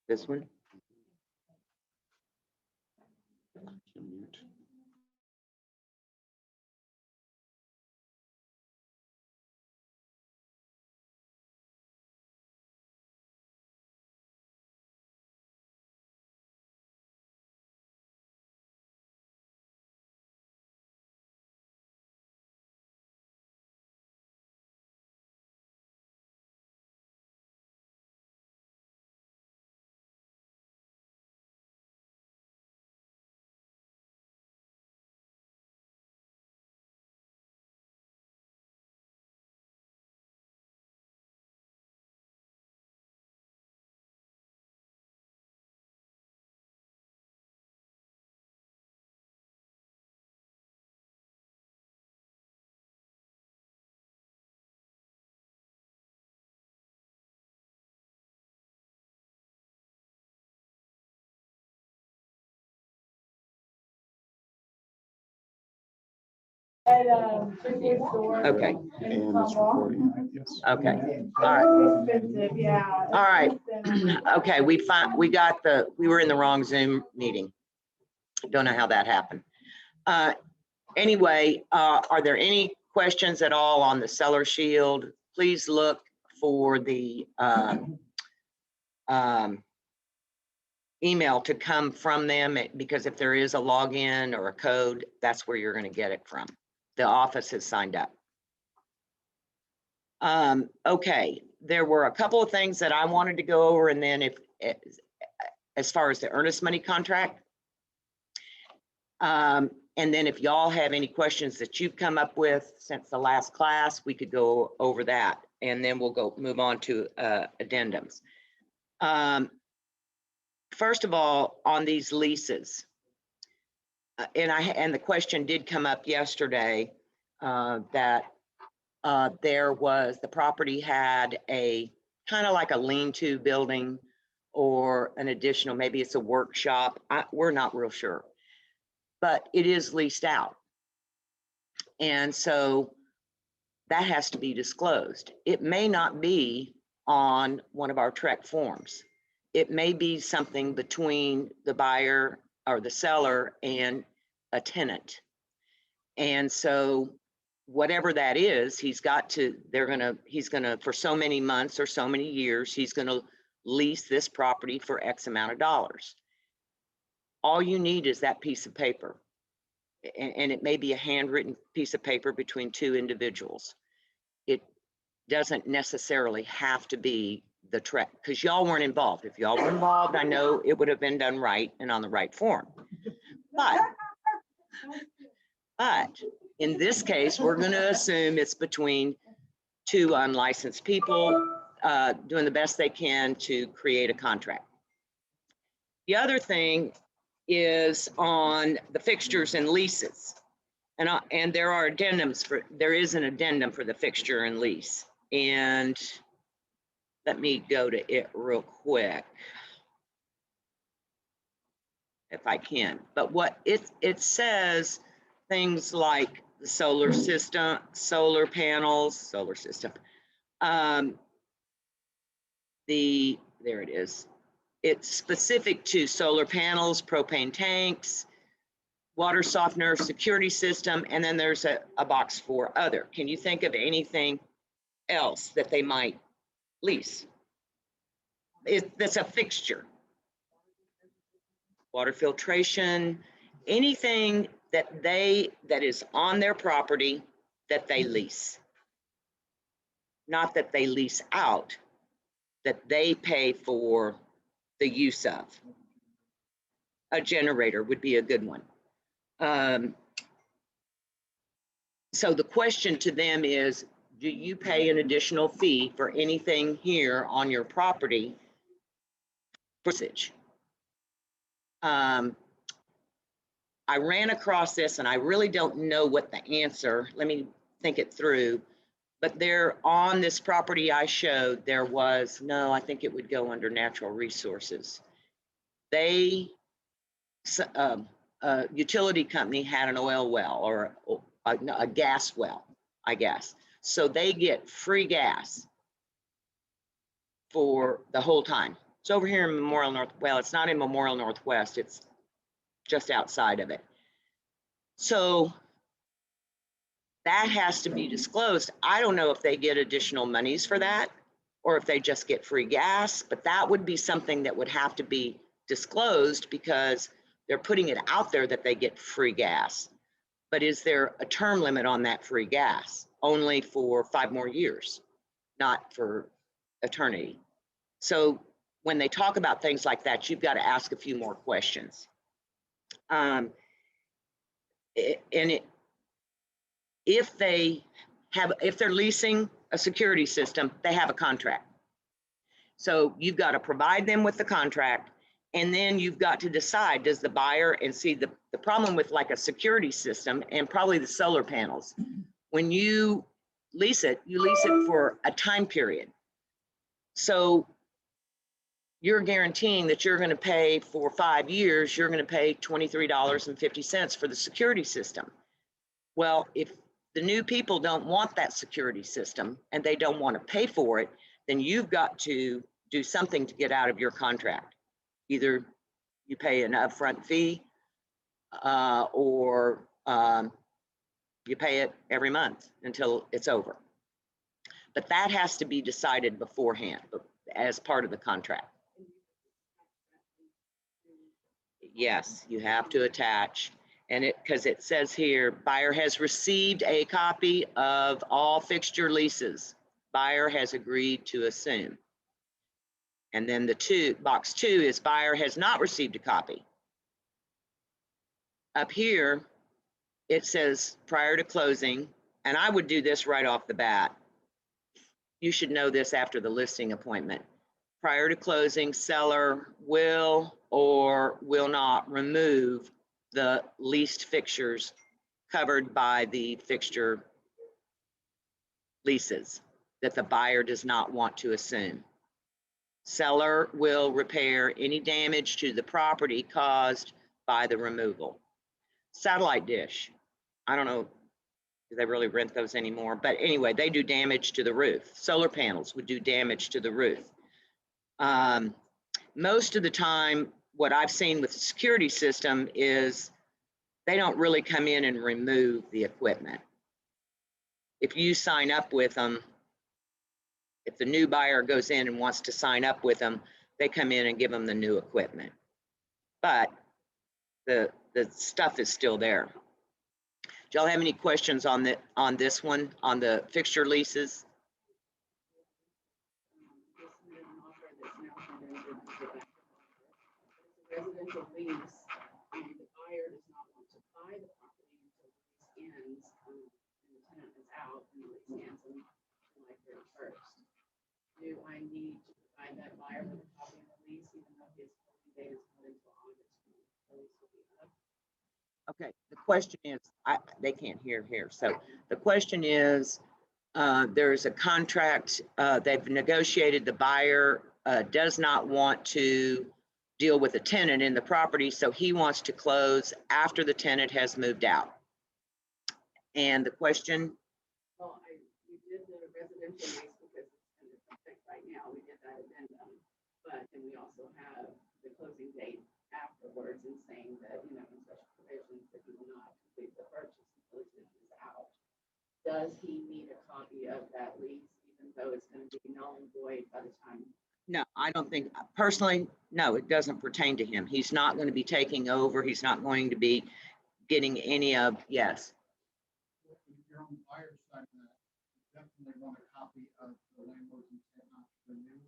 This one? Okay. And it's recording, yes. Okay. All right. All right. Okay. We were in the wrong Zoom meeting. Don't know how that happened. Anyway, are there any questions at all on the seller shield? Please look for the email to come from them, because if there is a login or a code, that's where you're going to get it from. The office has signed up. Okay, there were a couple of things that I wanted to go over, and then as far as the earnest money contract, and then if y'all have any questions that you've come up with since the last class, we could go over that, and then we'll move on to addendums. First of all, on these leases, and the question did come up yesterday that the property had a kind of like a lean-to building or an additional, maybe it's a workshop. We're not real sure, but it is leased out. And so that has to be disclosed. It may not be on one of our TREC forms. It may be something between the buyer or the seller and a tenant. And so whatever that is, he's gonna, for so many months or so many years, he's gonna lease this property for X amount of dollars. All you need is that piece of paper. And it may be a handwritten piece of paper between two individuals. It doesn't necessarily have to be the TREC, because y'all weren't involved. If y'all were involved, I know it would have been done right and on the right form. But in this case, we're going to assume it's between two unlicensed people doing the best they can to create a contract. The other thing is on the fixtures and leases. And there are addendums there is an addendum for the fixture and lease. And let me go to it real quick, if I can. But what it says, things like the solar system, solar panels, solar system. There it is. It's specific to solar panels, propane tanks, water softener, security system, and then there's a box for other. Can you think of anything else that they might lease? That's a fixture. Water filtration, anything that is on their property that they lease. Not that they lease out, that they pay for the use of. A generator would be a good one. So the question to them is, do you pay an additional fee for anything here on your property for usage? I ran across this and I really don't know what the answer, let me think it through, but there on this property I showed, there was, no, I think it would go under natural resources. a utility company had an oil well or a gas well, I guess. So they get free gas for the whole time. It's over here in Memorial North. Well, it's not in Memorial Northwest. It's just outside of it. So that has to be disclosed. I don't know if they get additional monies for that or if they just get free gas, but that would be something that would have to be disclosed because they're putting it out there that they get free gas. But is there a term limit on that free gas? Only for 5 more years, not for eternity. So when they talk about things like that, you've got to ask a few more questions. If they're leasing a security system, they have a contract. So you've got to provide them with the contract, and then you've got to decide, does the buyer, and see the problem with like a security system and probably the solar panels, when you lease it for a time period. So you're guaranteeing that you're going to pay for 5 years, you're going to pay $23.50 for the security system. Well, if the new people don't want that security system and they don't want to pay for it, then you've got to do something to get out of your contract. Either you pay an upfront fee or you pay it every month until it's over. But that has to be decided beforehand as part of the contract. Yes, you have to attach. And because it says here, buyer has received a copy of all fixture leases. Buyer has agreed to assume. And then box 2 is buyer has not received a copy. Up here, it says prior to closing, and I would do this right off the bat. You should know this after the listing appointment. Prior to closing, seller will or will not remove the leased fixtures covered by the fixture leases that the buyer does not want to assume. Seller will repair any damage to the property caused by the removal. Satellite dish, I don't know, do they really rent those anymore? But anyway, they do damage to the roof. Solar panels would do damage to the roof. Most of the time, what I've seen with the security system is they don't really come in and remove the equipment. If you sign up with them, if the new buyer goes in and wants to sign up with them, they come in and give them the new equipment. But the stuff is still there. Do y'all have any questions on this one, on the fixture leases? Residential lease, the buyer does not want to buy the property until the lease ends, and the tenant is out, and the lease ends on July 31st. Do I need to provide that buyer with a copy of the lease, even though his closing date is not until August? The lease will be up. Okay, the question is, they can't hear here. So the question is, there's a contract, they've negotiated, the buyer does not want to deal with a tenant in the property, so he wants to close after the tenant has moved out. And the question? Well, we did the residential lease because it's in effect right now. We did that addendum, but then we also have the closing date afterwards and saying that, in special provisions that he will not complete the purchase until the tenant is out. Does he need a copy of that lease, even though it's going to be null and void by the time? No, I don't think, personally, no, it doesn't pertain to him. He's not going to be taking over. He's not going to be getting any of, yes. If you're on the buyer's side of that, you definitely want a copy of the landlord's intent not to renew.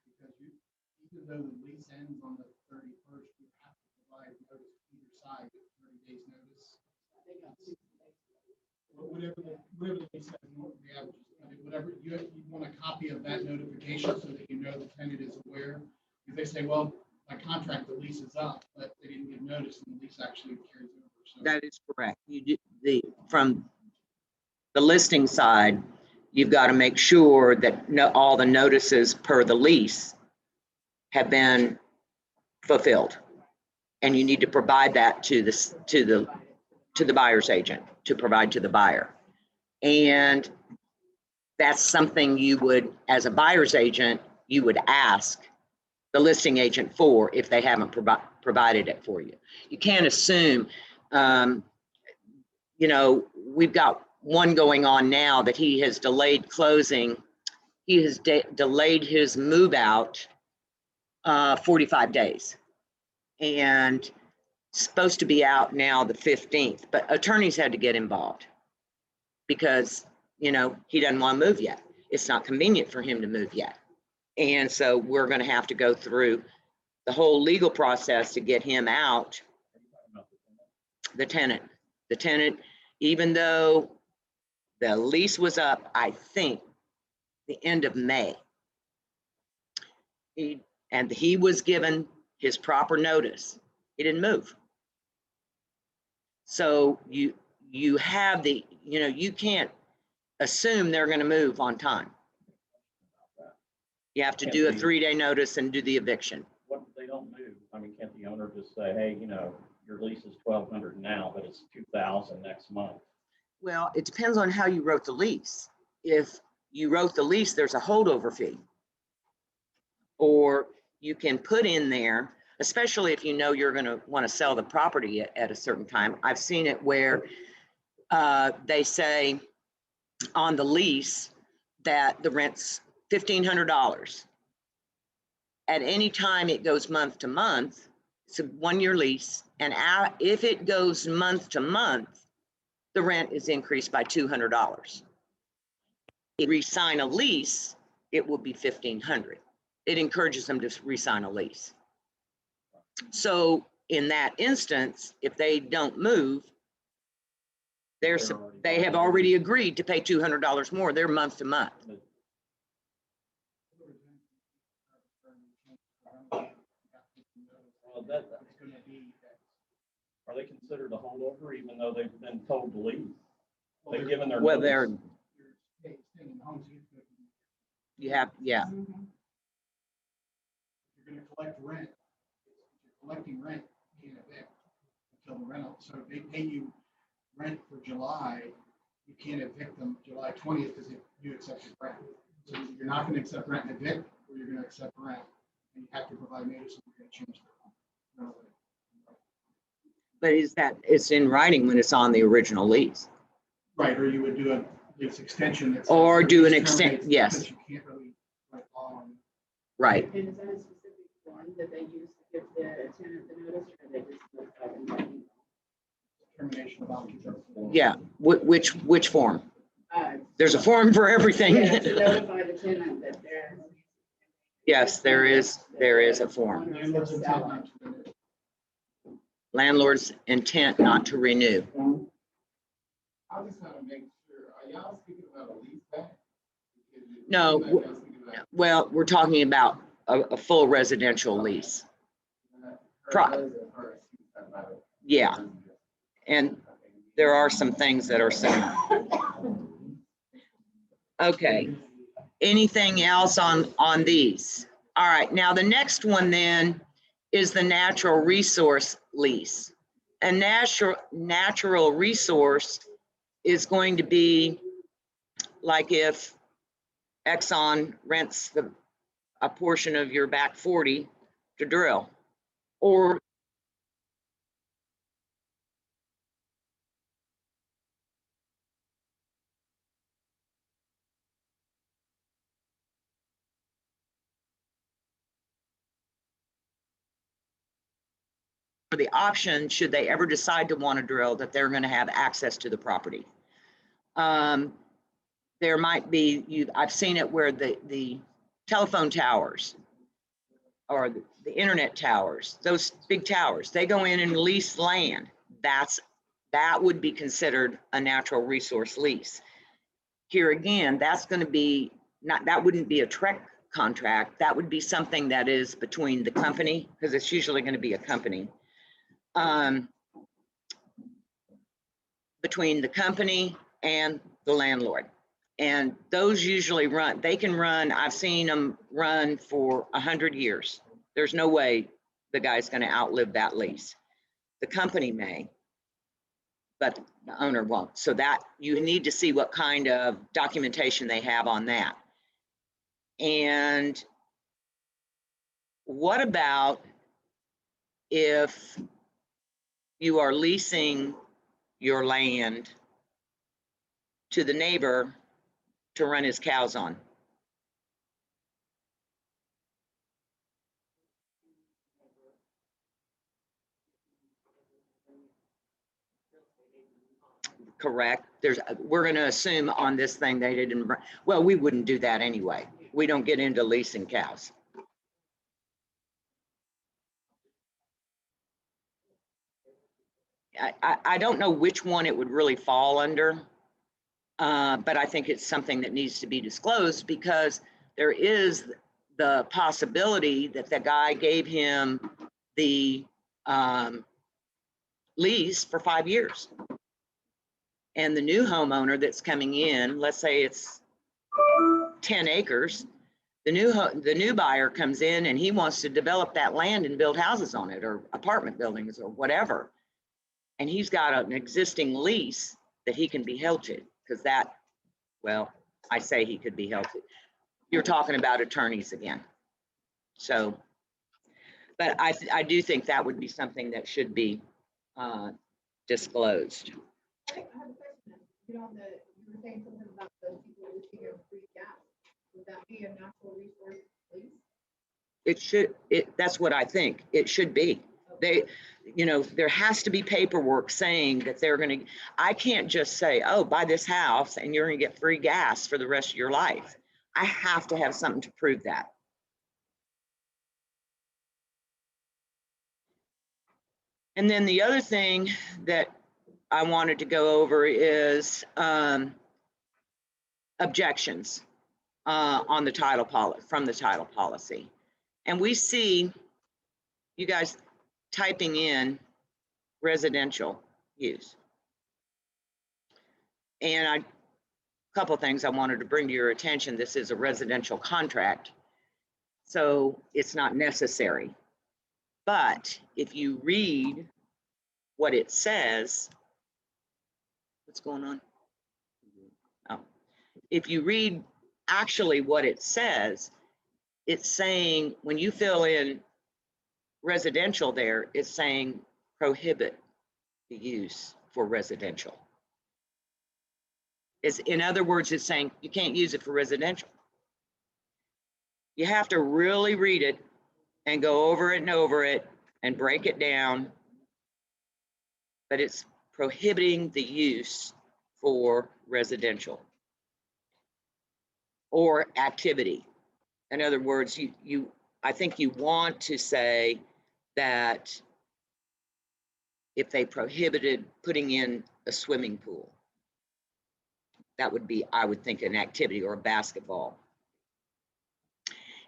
Because even though the lease ends on the 31st, you have to provide notice to either side, 30 days notice. Whatever the lease says, the averages. Whatever you want a copy of that notification so that you know the tenant is aware. If they say, well, my contract, the lease is up, but they didn't give notice, and the lease actually carries over. So That is correct. You do from the listing side, you've got to make sure that all the notices per the lease have been fulfilled. And you need to provide that to the buyer's agent, to provide to the buyer. And that's something you would, as a buyer's agent, you would ask the listing agent for if they haven't provided it for you. You can't assume, you know, we've got one going on now that he has delayed closing. He has delayed his move out 45 days and supposed to be out now the 15th, but attorneys had to get involved because, you know, he doesn't want to move yet. It's not convenient for him to move yet. And so we're going to have to go through the whole legal process to get him out. The tenant, even though the lease was up, I think the end of May. He was given his proper notice. He didn't move. So you have the, you know, you can't assume they're going to move on time. You have to do a 3-day notice and do the eviction. What if they don't move? I mean, can't the owner just say, hey, you know, your lease is $1,200 now, but it's $2,000 next month? Well, it depends on how you wrote the lease. If you wrote the lease, there's a holdover fee. Or you can put in there, especially if you know you're going to want to sell the property at a certain time. I've seen it where they say on the lease that the rent's $1,500. At any time it goes month to month, it's a 1-year lease, and if it goes month to month, the rent is increased by $200. If you re-sign a lease, it will be $1,500. It encourages them to re-sign a lease. So in that instance, if they don't move, they have already agreed to pay $200 more. They're month to month. Are they considered a holdover even though they've been told to leave? They've given their Well, notice. you have, yeah. You're going to collect rent. If you're collecting rent, you can't evict until the rental. So if they pay you rent for July, you can't evict them July 20th because you accepted rent. So you're not going to accept rent and evict, or you're going to accept rent and you have to provide notice and you're going to change the rent. But it's in writing when it's on the original lease. Right, or you would do a lease extension. That says Or the do lease an extent, terminates yes. because you can't really write law on. Right. And is that a specific form that they use to give the tenant the notice, or they just look up and writing? Termination of occupancy. Yeah. Which form? Uh, There's a form for everything. Yeah, to notify the tenant that they're. Yes, there is a form. Landlord's intent not to renew. Landlord's intent not to renew. I just want to make sure, are y'all speaking about a lease back? No, well, we're talking about a full residential lease. Yeah. And there are some things that are similar. Okay. Anything else on these? All right. Now the next one then is the natural resource lease. A natural resource is going to be like if Exxon rents a portion of your back 40 to drill, or the option, should they ever decide to want to drill, that they're going to have access to the property. There might be, I've seen it where the telephone towers or the internet towers, those big towers, they go in and lease land. That would be considered a natural resource lease. Here again, that's going to be that wouldn't be a TREC contract. That would be something that is between the company, because it's usually going to be a company. Between the company and the landlord. And those usually they can run, I've seen them run for 100 years. There's no way the guy's going to outlive that lease. The company may, but the owner won't. So that you need to see what kind of documentation they have on that. And what about if you are leasing your land to the neighbor to run his cows on? Correct. We're going to assume on this thing they didn't, well, we wouldn't do that anyway. We don't get into leasing cows. I don't know which one it would really fall under, but I think it's something that needs to be disclosed because there is the possibility that the guy gave him the lease for 5 years. And the new homeowner that's coming in, let's say it's 10 acres, the new buyer comes in and he wants to develop that land and build houses on it or apartment buildings or whatever. And he's got an existing lease that he can be held to because that, well, I say he could be held to. You're talking about attorneys again. So, but I do think that would be something that should be disclosed. I have a question. You know, you were saying something about the people receiving free gas. Would that be a natural resource lease? It should, that's what I think. It should be. They, you know, there has to be paperwork saying that they're going to, I can't just say, oh, buy this house and you're going to get free gas for the rest of your life. I have to have something to prove that. And then the other thing that I wanted to go over is objections on the title policy, from the title policy. And we see you guys typing in residential use. And a couple things I wanted to bring to your attention. This is a residential contract, so it's not necessary. But if you read what it says, what's going on? Oh, if you read actually what it says, it's saying when you fill in residential there, it's saying prohibit the use for residential. In other words, it's saying you can't use it for residential. You have to really read it and go over it and break it down. But it's prohibiting the use for residential or activity. In other words, I think you want to say that if they prohibited putting in a swimming pool, that would be, I would think, an activity or a basketball.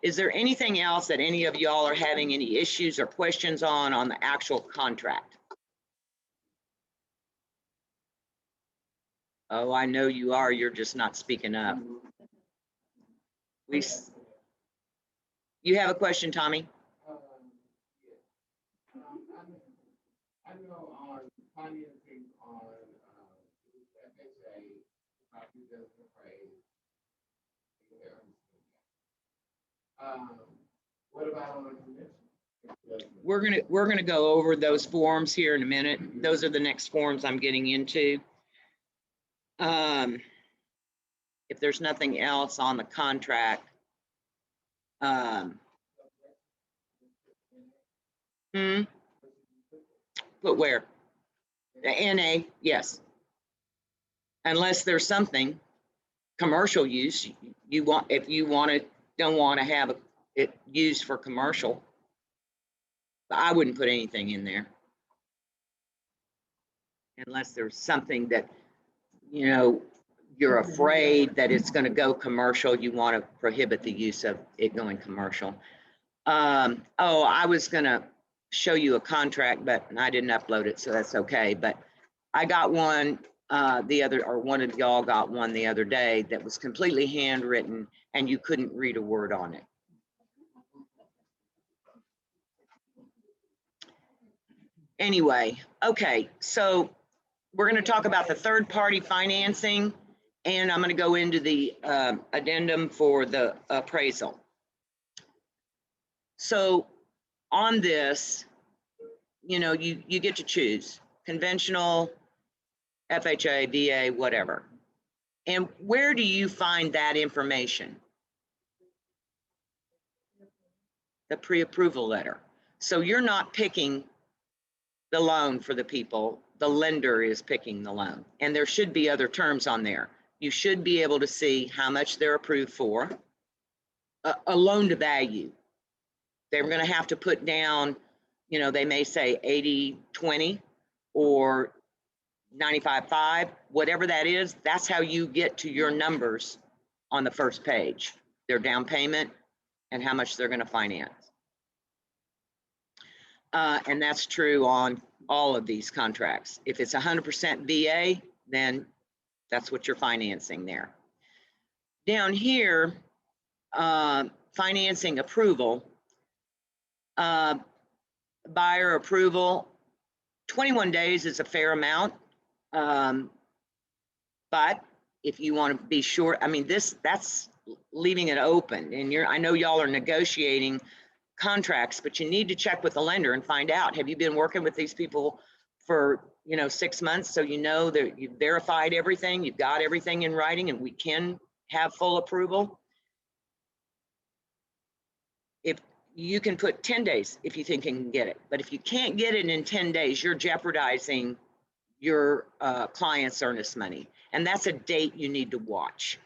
Is there anything else that any of y'all are having any issues or questions on the actual contract? Oh, I know you are. You're just not speaking up. You have a question, Tommy? Yeah. I know on financing on FHA, property doesn't appraise. What about on a convention? We're gonna go over those forms here in a minute. Those are the next forms I'm getting into. If there's nothing else on the contract, put where? The NA, yes. Unless there's something commercial use you want, if you don't want to have it used for commercial. But I wouldn't put anything in there unless there's something that, you know, you're afraid that it's going to go commercial. You want to prohibit the use of it going commercial. Oh, I was going to show you a contract, but I didn't upload it, so that's okay. But I got one one of y'all got one the other day that was completely handwritten and you couldn't read a word on it. Anyway, okay, so we're going to talk about the third-party financing, and I'm going to go into the addendum for the appraisal. So on this, you know, you get to choose conventional, FHA, VA, whatever. And where do you find that information? The pre-approval letter. So you're not picking the loan for the people, the lender is picking the loan. And there should be other terms on there. You should be able to see how much they're approved for, a loan to value. They're going to have to put down, you know, they may say 80-20 or 95-5, whatever that is, that's how you get to your numbers on the first page, their down payment and how much they're going to finance. And that's true on all of these contracts. If it's 100% VA, then that's what you're financing there. Down here, financing approval, buyer approval, 21 days is a fair amount. But if you want to be sure, I mean, that's leaving it open, and I know y'all are negotiating contracts, but you need to check with the lender and find out, have you been working with these people for, you know, 6 months? So you know that you've verified everything, you've got everything in writing, and we can have full approval. If you can put 10 days if you think you can get it, but if you can't get it in 10 days, you're jeopardizing your client's earnest money. And that's a date you need to watch.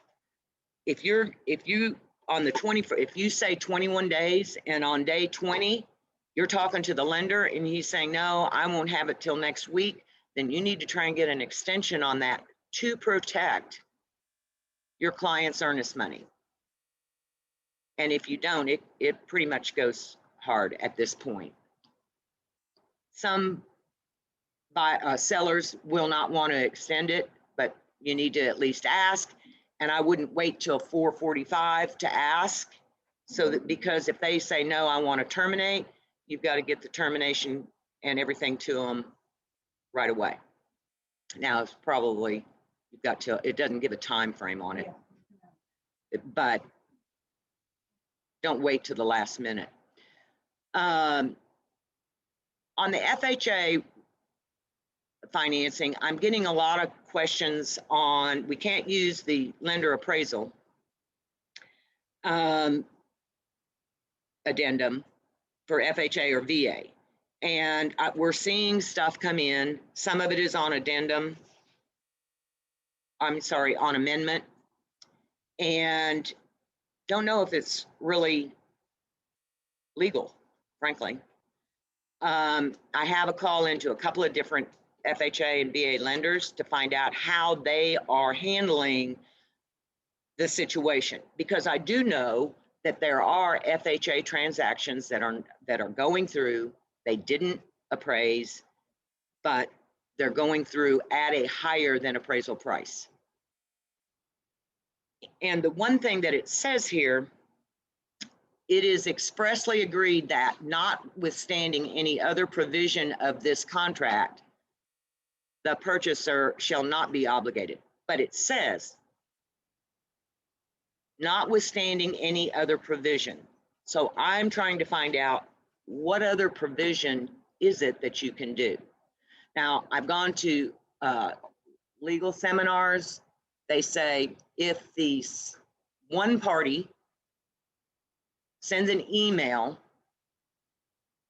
If you on the 20, if you say 21 days and on day 20, you're talking to the lender and he's saying, no, I won't have it till next week, then you need to try and get an extension on that to protect your client's earnest money. And if you don't, it pretty much goes hard at this point. Some sellers will not want to extend it, but you need to at least ask. And I wouldn't wait till 4:45 to ask, so that, because if they say, no, I want to terminate, you've got to get the termination and everything to them right away. Now, it's probably, you've got to, it doesn't give a time frame on it, but don't wait till the last minute. On the FHA financing, I'm getting a lot of questions on, we can't use the lender appraisal addendum for FHA or VA. And we're seeing stuff come in. Some of it is on addendum. I'm sorry, on amendment. And don't know if it's really legal, frankly. I have a call into a couple of different FHA and VA lenders to find out how they are handling the situation, because I do know that there are FHA transactions that are going through. They didn't appraise, but they're going through at a higher than appraisal price. And the one thing that it says here, it is expressly agreed that notwithstanding any other provision of this contract, the purchaser shall not be obligated. But it says, notwithstanding any other provision. So I'm trying to find out, what other provision is it that you can do? Now, I've gone to legal seminars. They say if the one party sends an email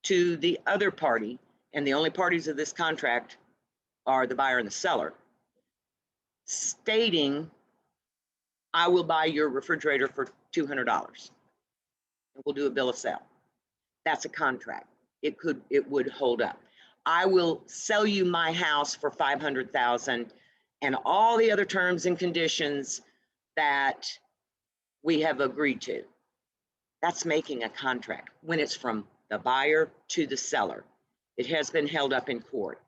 to the other party, and the only parties of this contract are the buyer and the seller, stating, I will buy your refrigerator for $200 and we'll do a bill of sale. That's a contract. It would hold up. I will sell you my house for $500,000, and all the other terms and conditions that we have agreed to. That's making a contract when it's from the buyer to the seller. It has been held up in court.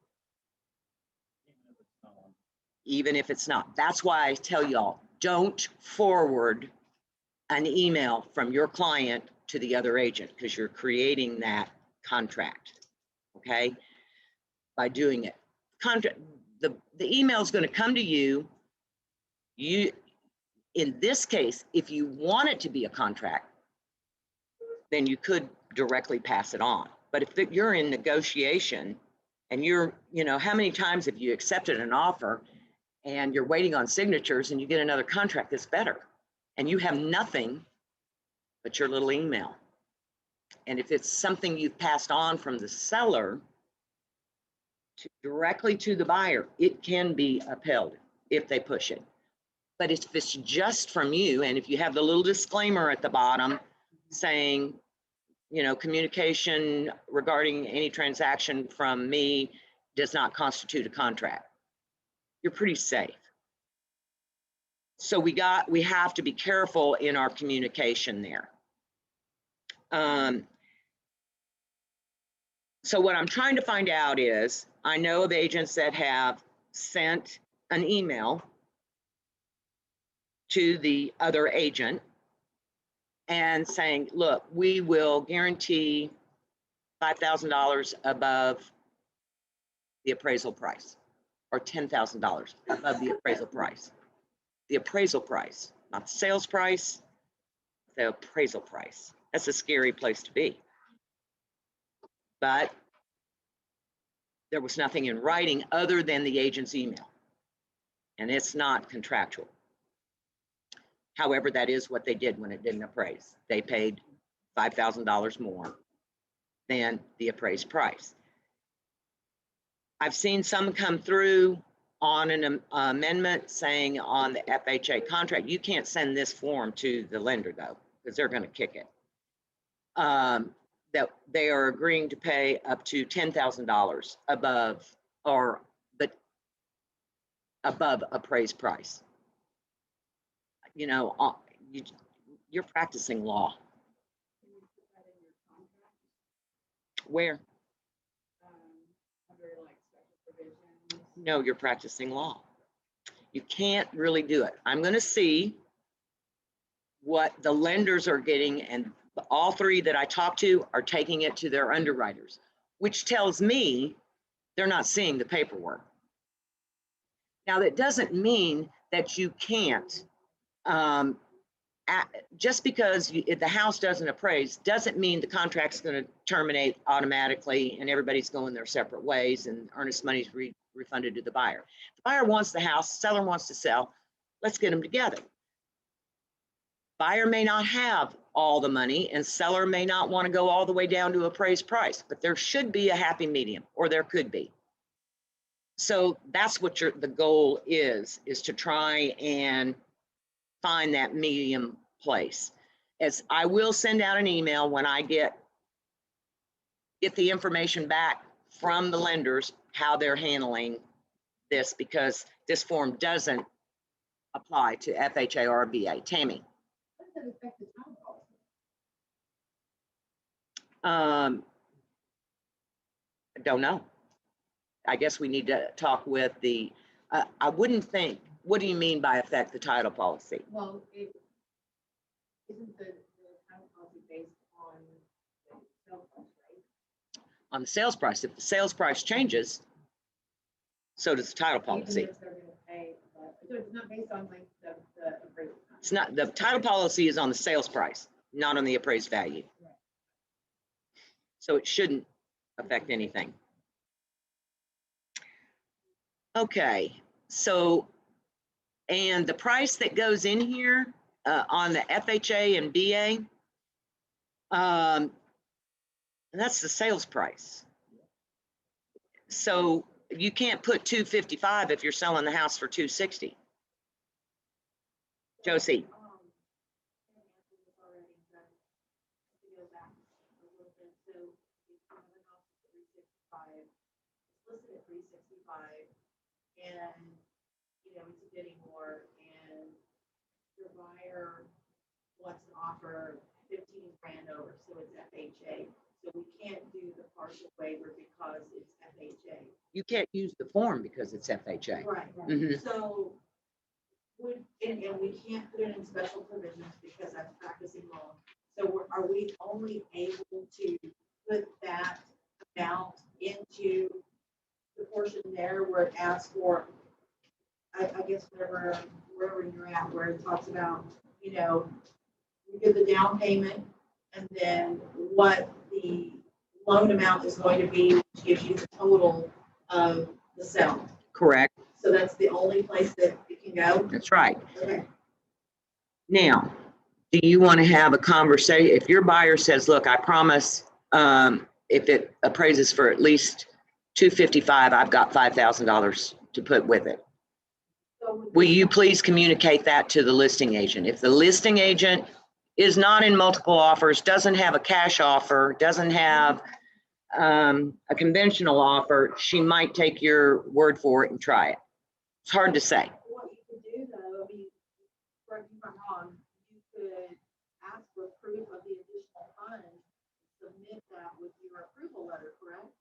Even if it's not. That's why I tell y'all, don't forward an email from your client to the other agent, because you're creating that contract, okay? by doing it. Contract, the email is going to come to you. You, in this case, if you want it to be a contract, then you could directly pass it on. But if you're in negotiation and you're, you know, how many times have you accepted an offer and you're waiting on signatures and you get another contract that's better and you have nothing but your little email? And if it's something you've passed on from the seller directly to the buyer, it can be upheld if they push it. But if it's just from you, and if you have the little disclaimer at the bottom saying, you know, communication regarding any transaction from me does not constitute a contract, you're pretty safe. So we have to be careful in our communication there. So what I'm trying to find out is, I know of agents that have sent an email to the other agent and saying, look, we will guarantee $5,000 above the appraisal price, or $10,000 above the appraisal price. The appraisal price, not the sales price, the appraisal price. That's a scary place to be. But there was nothing in writing other than the agent's email, and it's not contractual. However, that is what they did when it didn't appraise. They paid $5,000 more than the appraised price. I've seen some come through on an amendment saying on the FHA contract, you can't send this form to the lender though, because they're going to kick it. That they are agreeing to pay up to $10,000 above, but above appraised price. You know, you're practicing law. Can you put that in your contract? Where? Under like special provisions? No, you're practicing law. You can't really do it. I'm going to see what the lenders are getting, and all three that I talked to are taking it to their underwriters, which tells me they're not seeing the paperwork. Now, that doesn't mean that you can't, just because if the house doesn't appraise, doesn't mean the contract's going to terminate automatically and everybody's going their separate ways and earnest money's refunded to the buyer. The buyer wants the house, seller wants to sell, let's get them together. Buyer may not have all the money and seller may not want to go all the way down to appraised price, but there should be a happy medium, or there could be. So that's what the goal is to try and find that medium place. As I will send out an email when I get the information back from the lenders, how they're handling this, because this form doesn't apply to FHA or VA. Tammy. How does that affect the town policy? I don't know. I guess we need to talk with the, I wouldn't think, what do you mean by affect the title policy? Well, isn't the title policy based on the sales price, right? On the sales price. If the sales price changes, so does the title policy. Even if they're gonna pay, so it's not based on like the appraisal. It's not, the title policy is on the sales price, not on the appraised value. Right. So it shouldn't affect anything. Okay, so, and the price that goes in here on the FHA and BA, that's the sales price. So you can't put $255 if you're selling the house for $260. Josie. Listed at 365, and you know it's getting more, and your buyer wants to offer 15 grand over, so it's FHA. So we can't do the partial waiver because it's FHA. You can't use the form because it's FHA. Right. Mhm. So and we can't put it in special provisions because that's practicing law. So are we only able to put that amount into where it asks for, I guess wherever you're at, where it talks about, you know, you give the down payment and then what the loan amount is going to be, which gives you the total of the sale. Correct. So that's the only place that it can go? That's right. Okay. Now, do you want to have a conversation? If your buyer says, look, I promise, if it appraises for at least 255, I've got $5,000 to put with it. So Will you please communicate that to the listing agent? If the listing agent is not in multiple offers, doesn't have a cash offer, doesn't have a conventional offer, she might take your word for it and try it. It's hard to say. what you could do though, I mean, correct me if I'm wrong, you could ask for proof of the additional funds, submit that with your approval letter, correct?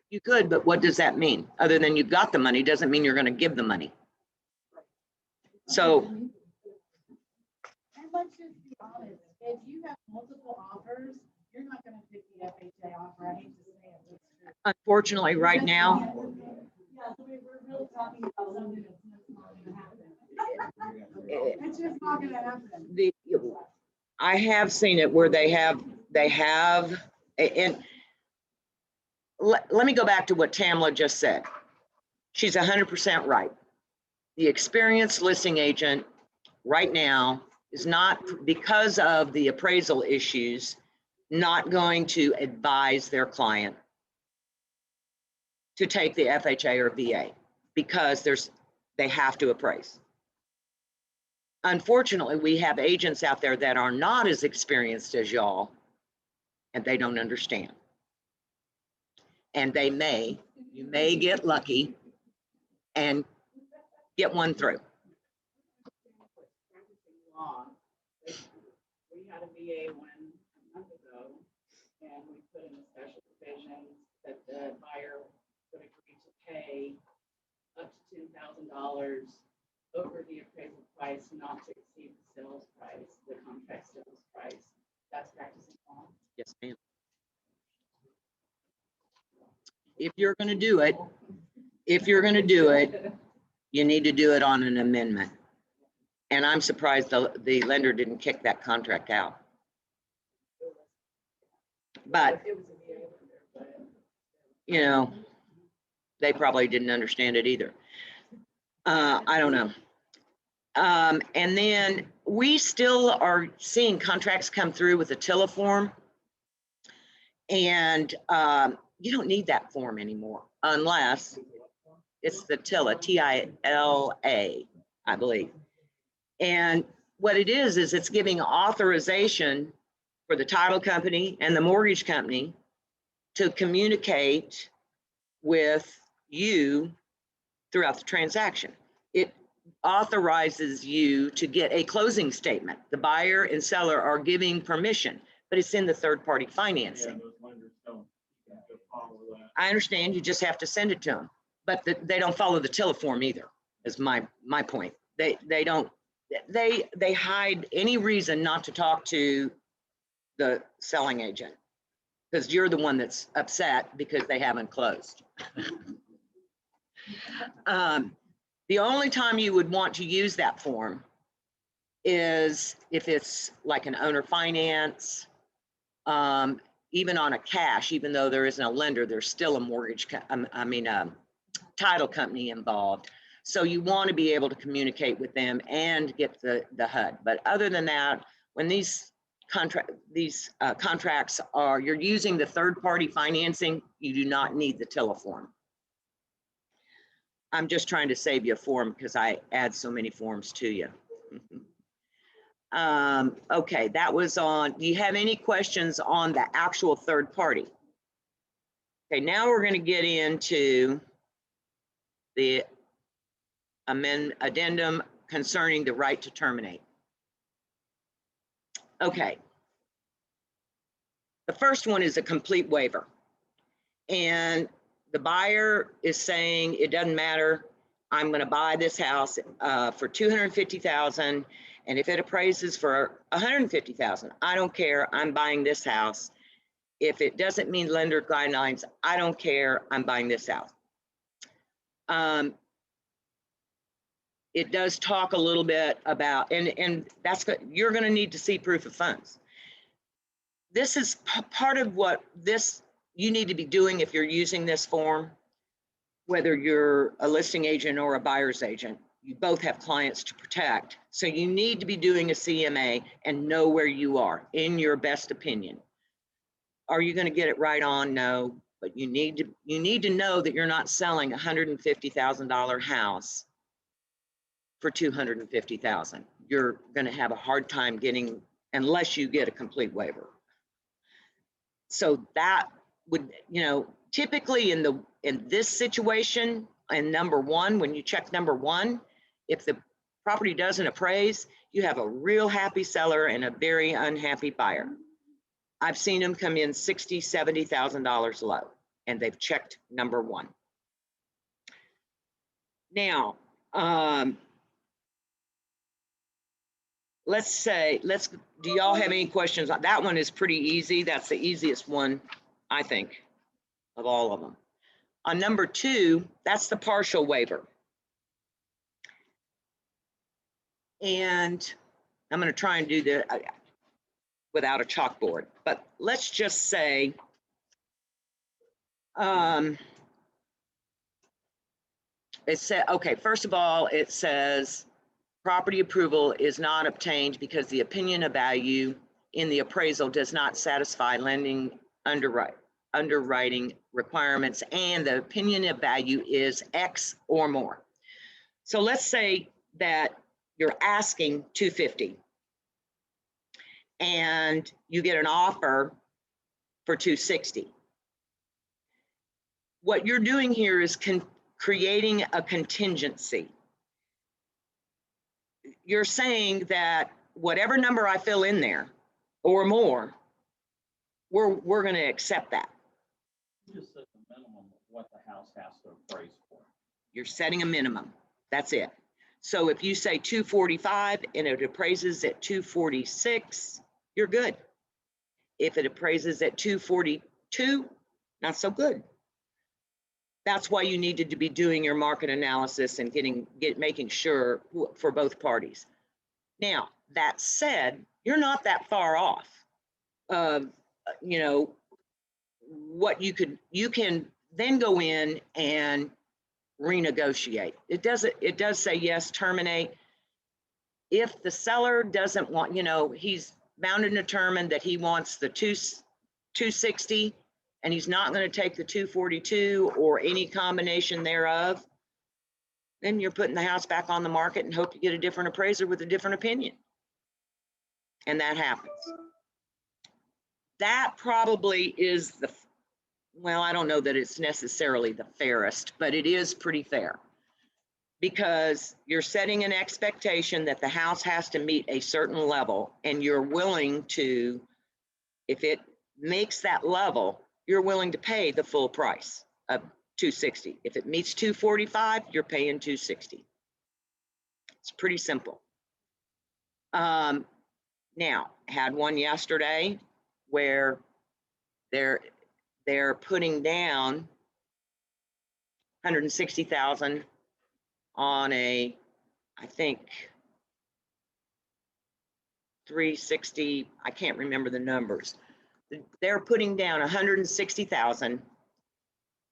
You could, but what does that mean? Other than you've got the money, doesn't mean you're going to give the money. So, And let's just be honest, if you have multiple offers, you're not gonna pick the FHA offer, I hate to say it, but it's true. unfortunately, right now, Yeah, so we're really talking about something that's not gonna happen. It's just not gonna happen. I have seen it where they have, and let me go back to what Tamla just said. She's 100% right. The experienced listing agent right now is not, because of the appraisal issues, not going to advise their client to take the FHA or VA because they have to appraise. Unfortunately, we have agents out there that are not as experienced as y'all, and they don't understand. And you may get lucky and get one through. Law. We had a VA one a month ago, and we put in a special provision that the buyer would agree to pay up to $10,000 over the appraisal price, not to exceed the sales price, the contract sales price. That's practicing law. Yes, ma'am. If you're going to do it, you need to do it on an amendment. And I'm surprised the lender didn't kick that contract out. But, It was a VA lender, but you know, they probably didn't understand it either. I don't know. And then we still are seeing contracts come through with a TILA form. And you don't need that form anymore unless it's the TILA, T-I-L-A, I believe. And what it is it's giving authorization for the title company and the mortgage company to communicate with you throughout the transaction. It authorizes you to get a closing statement. The buyer and seller are giving permission, but it's in the third-party financing. those lenders don't follow that. I understand, you just have to send it to them, but they don't follow the TILA form either, is my point. They don't, they hide any reason not to talk to the selling agent because you're the one that's upset because they haven't closed. The only time you would want to use that form is if it's like an owner finance, even on a cash, even though there isn't a lender, there's still a mortgage, title company involved. So you want to be able to communicate with them and get the HUD. But other than that, when these contracts are, you're using the third-party financing, you do not need the TILA form. I'm just trying to save you a form because I add so many forms to you. Okay, that was on. Do you have any questions on the actual third party? Okay, now we're going to get into the addendum concerning the right to terminate. Okay. The first one is a complete waiver. And the buyer is saying, it doesn't matter, I'm going to buy this house for $250,000. And if it appraises for $150,000, I don't care, I'm buying this house. If it doesn't meet lender guidelines, I don't care, I'm buying this house. It does talk a little bit about, and that's, you're gonna need to see proof of funds. This is part of what you need to be doing if you're using this form, whether you're a listing agent or a buyer's agent. You both have clients to protect. So you need to be doing a CMA and know where you are, in your best opinion. Are you gonna get it right on? No, but you need to know that you're not selling a $150,000 house for $250,000. You're gonna have a hard time getting, unless you get a complete waiver. So that would, typically in this situation, and number one, when you check number one, if the property doesn't appraise, you have a real happy seller and a very unhappy buyer. I've seen them come in $60,000, $70,000 low, and they've checked number one. Now, do y'all have any questions? That one is pretty easy. That's the easiest one, I think, of all of them. On number two, that's the partial waiver. And I'm going to try and do the without a chalkboard, but let's just say, it said, okay, first of all, it says, property approval is not obtained because the opinion of value in the appraisal does not satisfy lending underwriting requirements, and the opinion of value is X or more. So let's say that you're asking $250 and you get an offer for $260. What you're doing here is creating a contingency. You're saying that whatever number I fill in there or more, we're going to accept that. You just set the minimum of what the house has to appraise for. You're setting a minimum. That's it. So if you say 245 and it appraises at 246, you're good. If it appraises at 242, not so good. That's why you needed to be doing your market analysis and making sure for both parties. Now, that said, you're not that far off of, what you can then go in and renegotiate. It does say, yes, terminate. If the seller doesn't want, he's bound and determined that he wants the 260 and he's not going to take the 242 or any combination thereof, then you're putting the house back on the market and hope you get a different appraiser with a different opinion. And that happens. That probably is well, I don't know that it's necessarily the fairest, but it is pretty fair, because you're setting an expectation that the house has to meet a certain level, and you're willing to, if it makes that level, you're willing to pay the full price of $260. If it meets $245, you're paying $260. It's pretty simple. Now, had one yesterday where they're putting down $160,000 on a, I think, 360. I can't remember the numbers. They're putting down $160,000,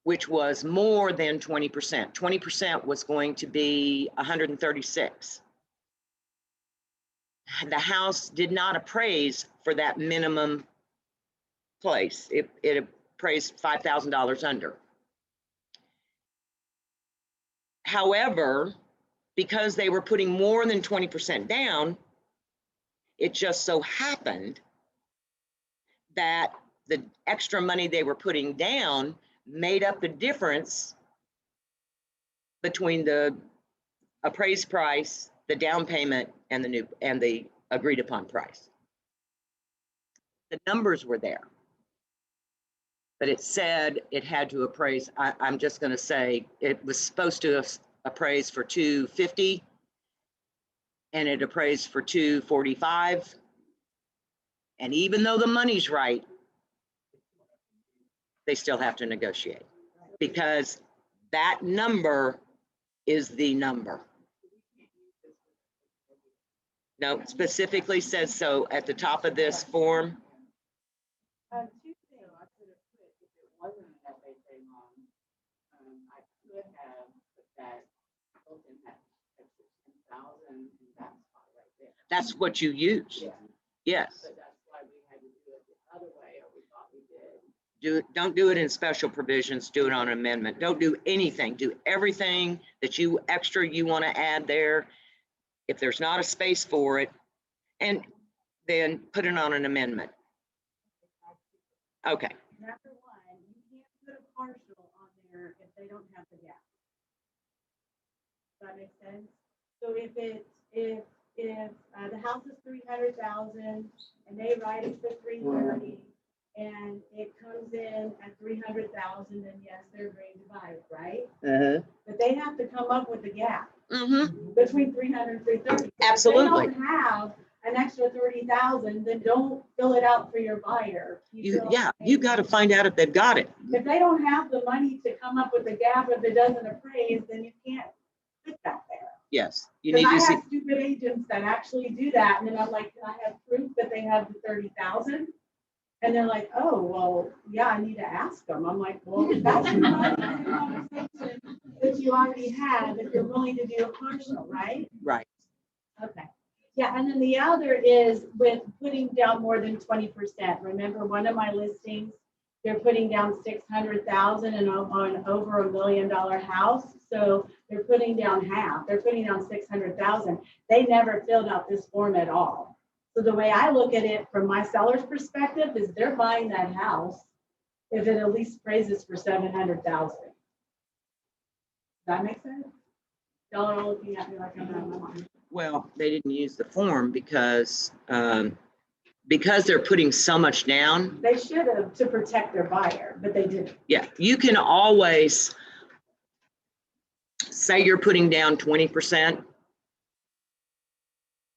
which was more than 20%. 20% was going to be $136,000. The house did not appraise for that minimum place. It appraised $5,000 under. However, because they were putting more than 20% down, it just so happened that the extra money they were putting down made up the difference between the appraised price, the down payment, and the agreed upon price. The numbers were there, but it said it had to appraise. I'm just going to say it was supposed to appraise for $250, and it appraised for $245. And even though the money's right, they still have to negotiate, because that number is the number. No, it specifically says so at the top of this form. Two things I could have put, if it wasn't an FHA loan, I could have put that, Hilton had extra 10,000 in that spot right there. That's what you use. Yeah. Yes. But that's why we had to do it the other way, or we thought we did. Don't do it in special provisions, do it on amendment. Don't do anything. Do everything that you want to add there. If there's not a space for it, and then put it on an amendment. Okay, Number one, you can't put a partial on there if they don't have the gap. Does that make sense? So if the house is 300,000 and they write it for 330 and it comes in at 300,000, then yes, they're agreeing to buy it, right? But they have to come up with the gap between 300 and 330. Absolutely. If they don't have an extra 30,000, then don't fill it out for your buyer. you got to find out if they've got it. If they don't have the money to come up with the gap, if it doesn't appraise, then you can't put that there. Yes, you Because need I to see. have stupid agents that actually do that, and then I'm like, can I have proof that they have the 30,000? And they're like, oh, well, yeah, I need to ask them. I'm like, well, that's the conversation that you already had, if you're willing to do a partial, right? Right. Okay. Yeah, and then the other is with putting down more than 20%. Remember, one of my listings, they're putting down 600,000 and on over $1 million house. So they're putting down half. They're putting down 600,000. They never filled out this form at all. So the way I look at it from my seller's perspective is they're buying that house if it at least appraises for 700,000. Does that make sense? Y'all are looking at me like I'm out of my mind. Well, they didn't use the form because they're putting so much down. They should have to protect their buyer, but they didn't. Yeah, you can always say you're putting down 20%,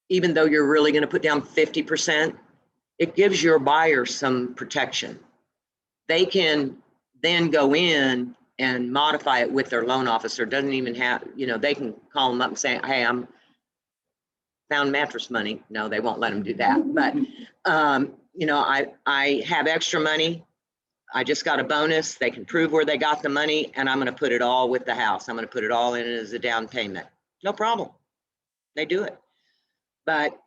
even though you're really going to put down 50%. It gives your buyer some protection. They can then go in and modify it with their loan officer. Doesn't even have, they can call them up and say, hey, I'm found mattress money. No, they won't let them do that. But, I have extra money. I just got a bonus. They can prove where they got the money, and I'm going to put it all with the house. I'm going to put it all in as a down payment. No problem. They do it. But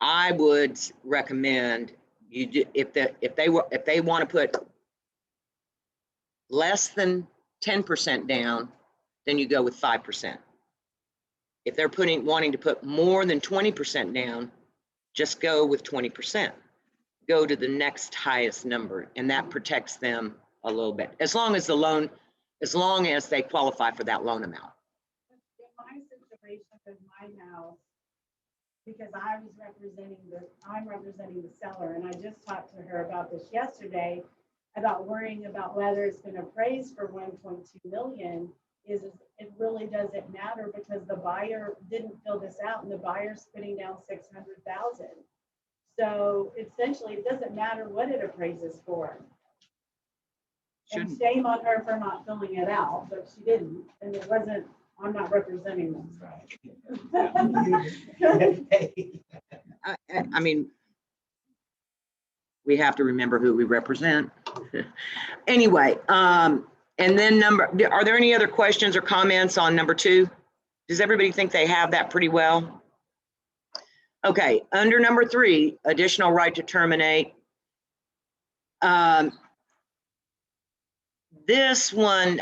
I would recommend you do, if they want to put less than 10% down, then you go with 5%. If they're wanting to put more than 20% down, just go with 20%. Go to the next highest number, and that protects them a little bit. As long as they qualify for that loan amount. In my situation with my house, because I'm representing the seller, and I just talked to her about this yesterday, about worrying about whether it's been appraised for 1.2 million. It really doesn't matter because the buyer didn't fill this out and the buyer's putting down 600,000. So essentially it doesn't matter what it appraises for. And shame on her for not filling it out, but she didn't. And it wasn't, I'm not representing them. I mean, we have to remember who we represent. Anyway, and then are there any other questions or comments on number 2? Does everybody think they have that pretty well? Okay, under number 3, additional right to terminate. This one,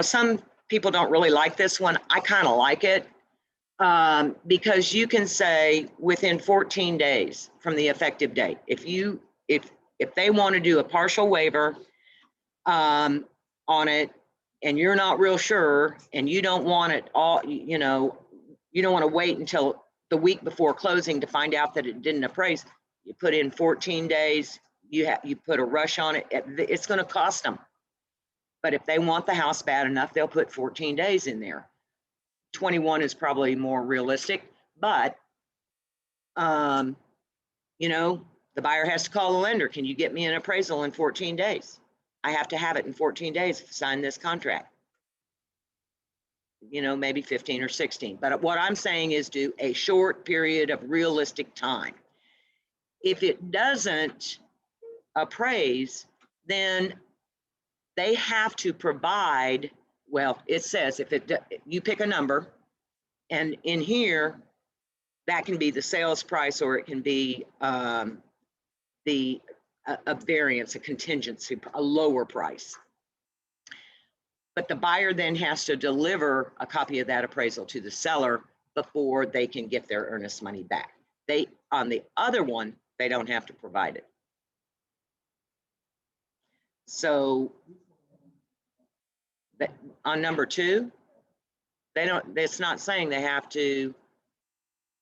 some people don't really like this one. I kind of like it because you can say within 14 days from the effective date, if they want to do a partial waiver on it, and you're not real sure, and you don't want it all, you don't want to wait until the week before closing to find out that it didn't appraise. You put in 14 days, you put a rush on it, it's going to cost them. But if they want the house bad enough, they'll put 14 days in there. 21 is probably more realistic, but the buyer has to call the lender. Can you get me an appraisal in 14 days? I have to have it in 14 days to sign this contract. you know, maybe 15 or 16. But what I'm saying is do a short period of realistic time. If it doesn't appraise, then they have to provide, well, it says if it, you pick a number, and in here, that can be the sales price, or it can be a variance, a contingency, a lower price. But the buyer then has to deliver a copy of that appraisal to the seller before they can get their earnest money back. They, on the other one, they don't have to provide it. So on number 2, they don't, it's not saying they have to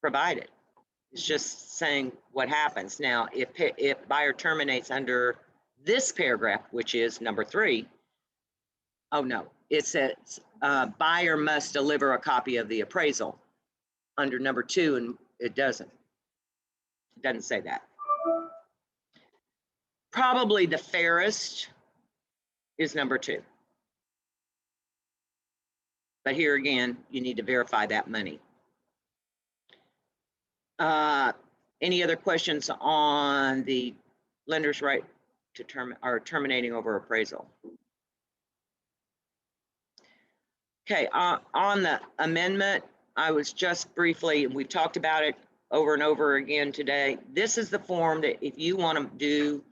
provide it. It's just saying what happens. Now, if buyer terminates under this paragraph, which is number 3, oh no, it says buyer must deliver a copy of the appraisal under number 2, and it doesn't. It doesn't say that. Probably the fairest is number 2. But here again, you need to verify that money. Any other questions on the lender's right to terminating over appraisal? Okay, on the amendment, I was just briefly, we've talked about it over and over again today. This is the form that if you want to do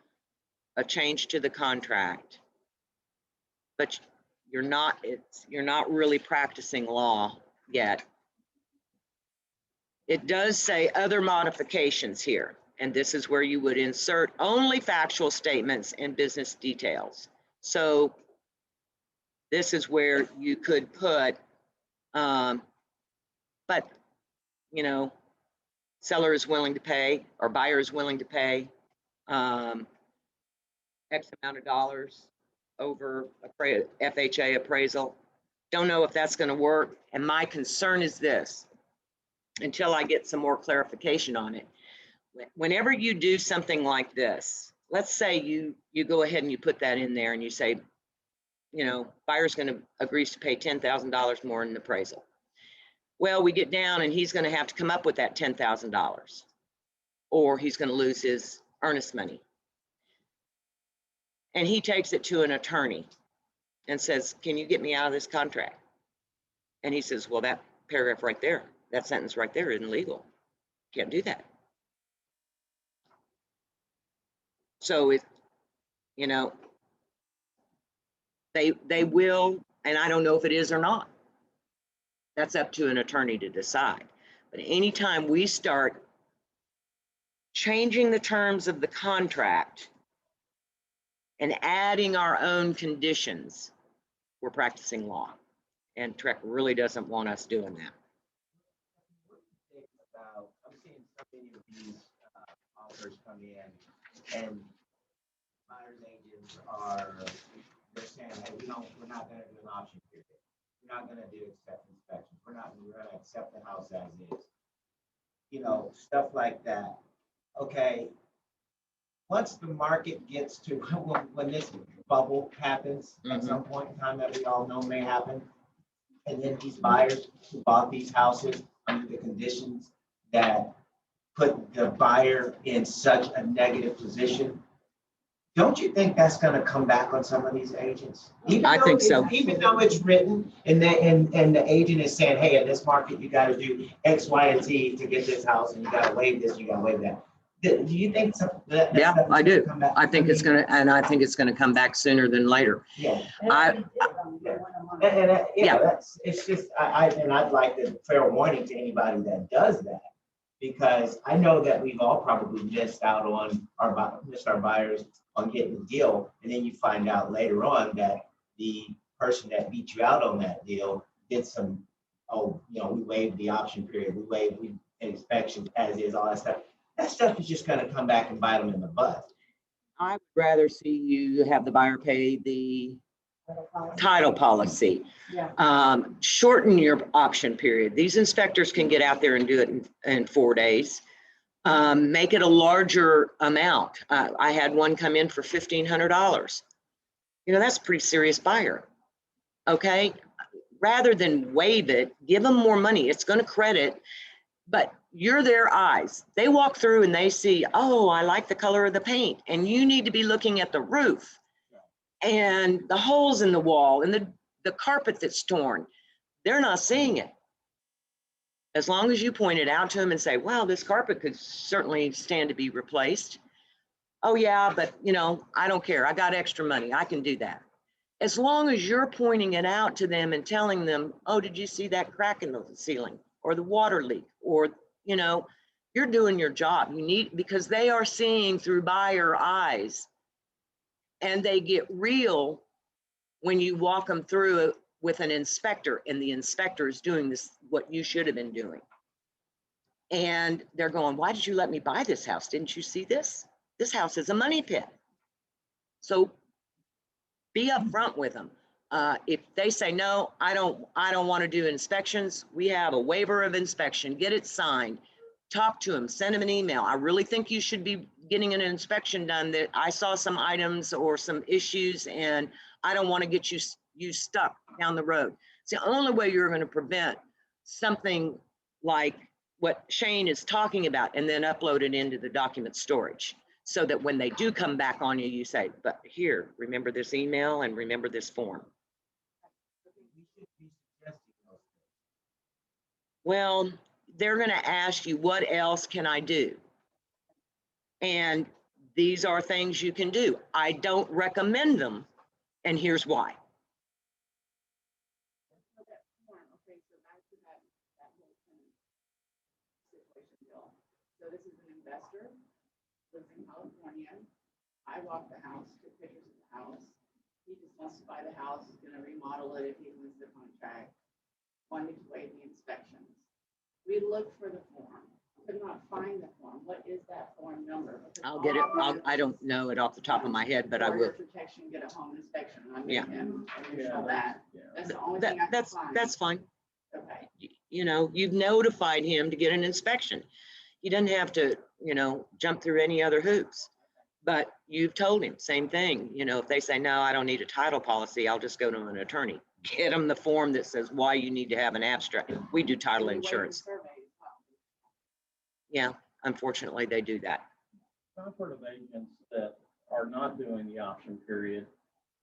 a change to the contract, but you're not really practicing law yet. It does say other modifications here, and this is where you would insert only factual statements and business details. So this is where you could put, but, you know, seller is willing to pay, or buyer is willing to pay X amount of dollars over FHA appraisal. Don't know if that's going to work. And my concern is this, until I get some more clarification on it. Whenever you do something like this, let's say you go ahead and you put that in there and you say, you know, buyer's going to agrees to pay $10,000 more in appraisal. Well, we get down and he's going to have to come up with that $10,000, or he's going to lose his earnest money. And he takes it to an attorney and says, can you get me out of this contract? And he says, well, that paragraph right there, that sentence right there isn't legal. Can't do that. So it, you know, they will, and I don't know if it is or not. That's up to an attorney to decide. But anytime we start changing the terms of the contract and adding our own conditions, we're practicing law. And TREC really doesn't want us doing that. I'm seeing so many of these offers come in, and buyer's agents they're saying, hey, we're not going to do an option period. We're not going to do accept inspections. We're going to accept the house as is. You know, stuff like that. Okay. Once the market gets to when this bubble happens at some point in time that we all know may happen, and then these buyers who bought these houses under the conditions that put the buyer in such a negative position, don't you think that's going to come back on some of these agents? I think so. Even though it's written and the agent is saying, hey, in this market, you got to do X, Y, and Z to get this house, and you got to waive this, you got to waive that. Do you think that? Yeah, I do. I think it's going to, and I think it's going to come back sooner than later. Yeah. Yeah. It's just, I'd like a fair warning to anybody that does that, because I know that we've all probably missed out on our buyers on getting the deal, and then you find out later on that the person that beat you out on that deal did some, we waived the option period, we waived inspections as is, all that stuff. That stuff is just going to come back and bite them in the butt. I would rather see you have the buyer pay the title policy. Yeah. Shorten your option period. These inspectors can get out there and do it in 4 days. Make it a larger amount. I had one come in for $1,500. You know, that's a pretty serious buyer. Okay. rather than waive it, give them more money. It's going to credit, but you're their eyes. They walk through and they see, oh, I like the color of the paint. And you need to be looking at the roof and the holes in the wall and the carpet that's torn. They're not seeing it. As long as you point it out to them and say, well, this carpet could certainly stand to be replaced. Oh yeah, but you know, I don't care. I got extra money. I can do that. As long as you're pointing it out to them and telling them, oh, did you see that crack in the ceiling or the water leak? Or, you know, you're doing your job. You need, because they are seeing through buyer eyes, and they get real when you walk them through it with an inspector, and the inspector is doing this, what you should have been doing. And they're going, why did you let me buy this house? Didn't you see this? This house is a money pit. So be upfront with them. If they say, no, I don't want to do inspections, we have a waiver of inspection, get it signed, talk to them, send them an email. I really think you should be getting an inspection done, that I saw some items or some issues and I don't want to get you stuck down the road. It's the only way you're going to prevent something like what Shane is talking about, and then upload it into the document storage, so that when they do come back on you, you say, but here, remember this email and remember this form. We should be suggesting those things. Well, they're going to ask you, what else can I do? And these are things you can do. I don't recommend them, and here's why. Okay, so back to that whole situation, Bill. So this is an investor, lives in California. I walked the house, took pictures of the house. He just wants to buy the house, he's gonna remodel it if he wins the contract. Wanted to waive the inspections. We looked for the form, could not find the form. What is that form number? Because I'll get it. I don't know it off the top of my head, but I will. Border protection, get a home inspection. I Yeah. made him initial that. Yeah. That's the only thing I could find. That's fine. Okay. You know, you've notified him to get an inspection. He doesn't have to, you know, jump through any other hoops. But you've told him, same thing. You know, if they say, no, I don't need a title policy, I'll just go to an attorney. Get them the form that says why you need to have an abstract. We do title And the waiver insurance. survey as well. Yeah, unfortunately, they do that. I've heard of agents that are not doing the option period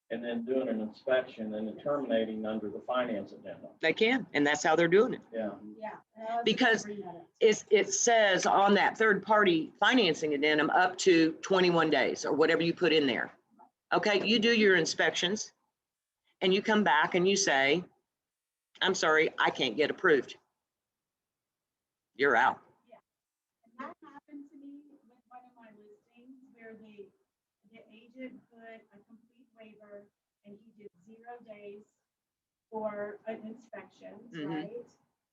and then doing an inspection and then terminating under the finance addendum. They can, and that's how they're doing it. Yeah. Yeah. and I was Because gonna bring that up. It says on that third party financing addendum up to 21 days or whatever you put in there. Okay, you do your inspections and you come back and you say, I'm sorry, I can't get approved. You're out. And that happened to me with one of my listings where the agent put a complete waiver and he did 0 days for an inspections, Mhm. right?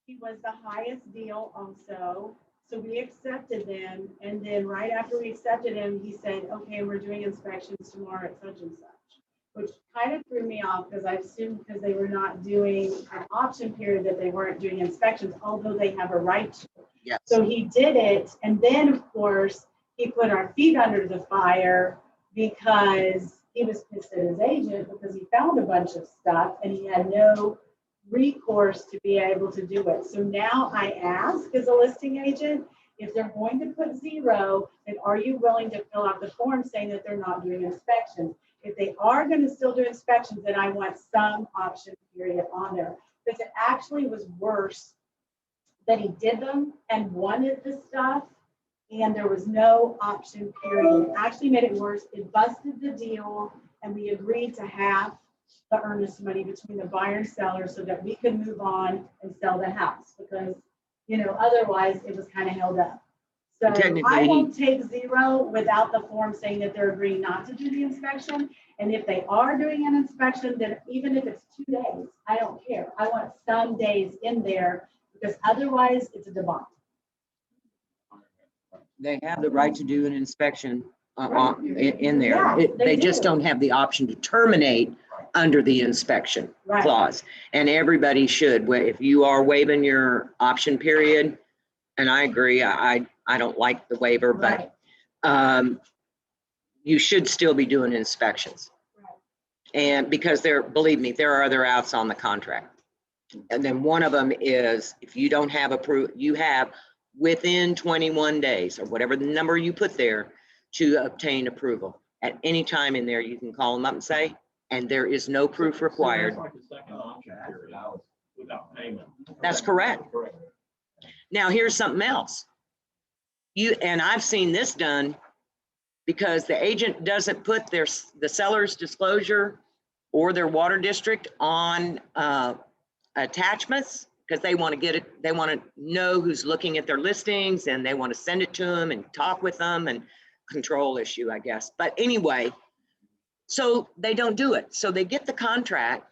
He was the highest deal also, so we accepted them. And then right after we accepted him, he said, okay, we're doing inspections tomorrow at such and such, which kind of threw me off because I assumed because they were not doing an option period that they weren't doing inspections, although they have a right to. Yes. So he did it, and then, of course, he put our feet under the fire because he was pissed at his agent because he found a bunch of stuff and he had no recourse to be able to do it. So now I ask as a listing agent, if they're going to put 0, then are you willing to fill out the form saying that they're not doing inspections? If they are going to still do inspections, then I want some option period on there. Because it actually was worse that he did them and wanted the stuff and there was no option period. It actually made it worse. It busted the deal and we agreed to half the earnest money between the buyer and seller so that we could move on and sell the house because, you know, otherwise it was kind of held up. So Technically, I won't take 0 without the form saying that they're agreeing not to do the inspection. And if they are doing an inspection, then even if it's 2 days, I don't care. I want some days in there because otherwise it's a debacle. They have the right to do an inspection in there. Yeah, They they just do. don't have the option to terminate under the inspection Right. clause. And everybody should, if you are waiving your option period, and I agree, I don't like the waiver, but Right. you should still be doing inspections. Right. And because believe me, there are other outs on the contract. And then one of them is if you don't have you have within 21 days or whatever the number you put there to obtain approval. At any time in there, you can call them up and say, and there is no proof required. So that's like a second option period without payment. That's correct. Now, here's something else. And I've seen this done because the agent doesn't put the seller's disclosure or their water district on attachments because they want to get it, they want to know who's looking at their listings and they want to send it to them and talk with them, and control issue, I guess. But anyway, so they don't do it. So they get the contract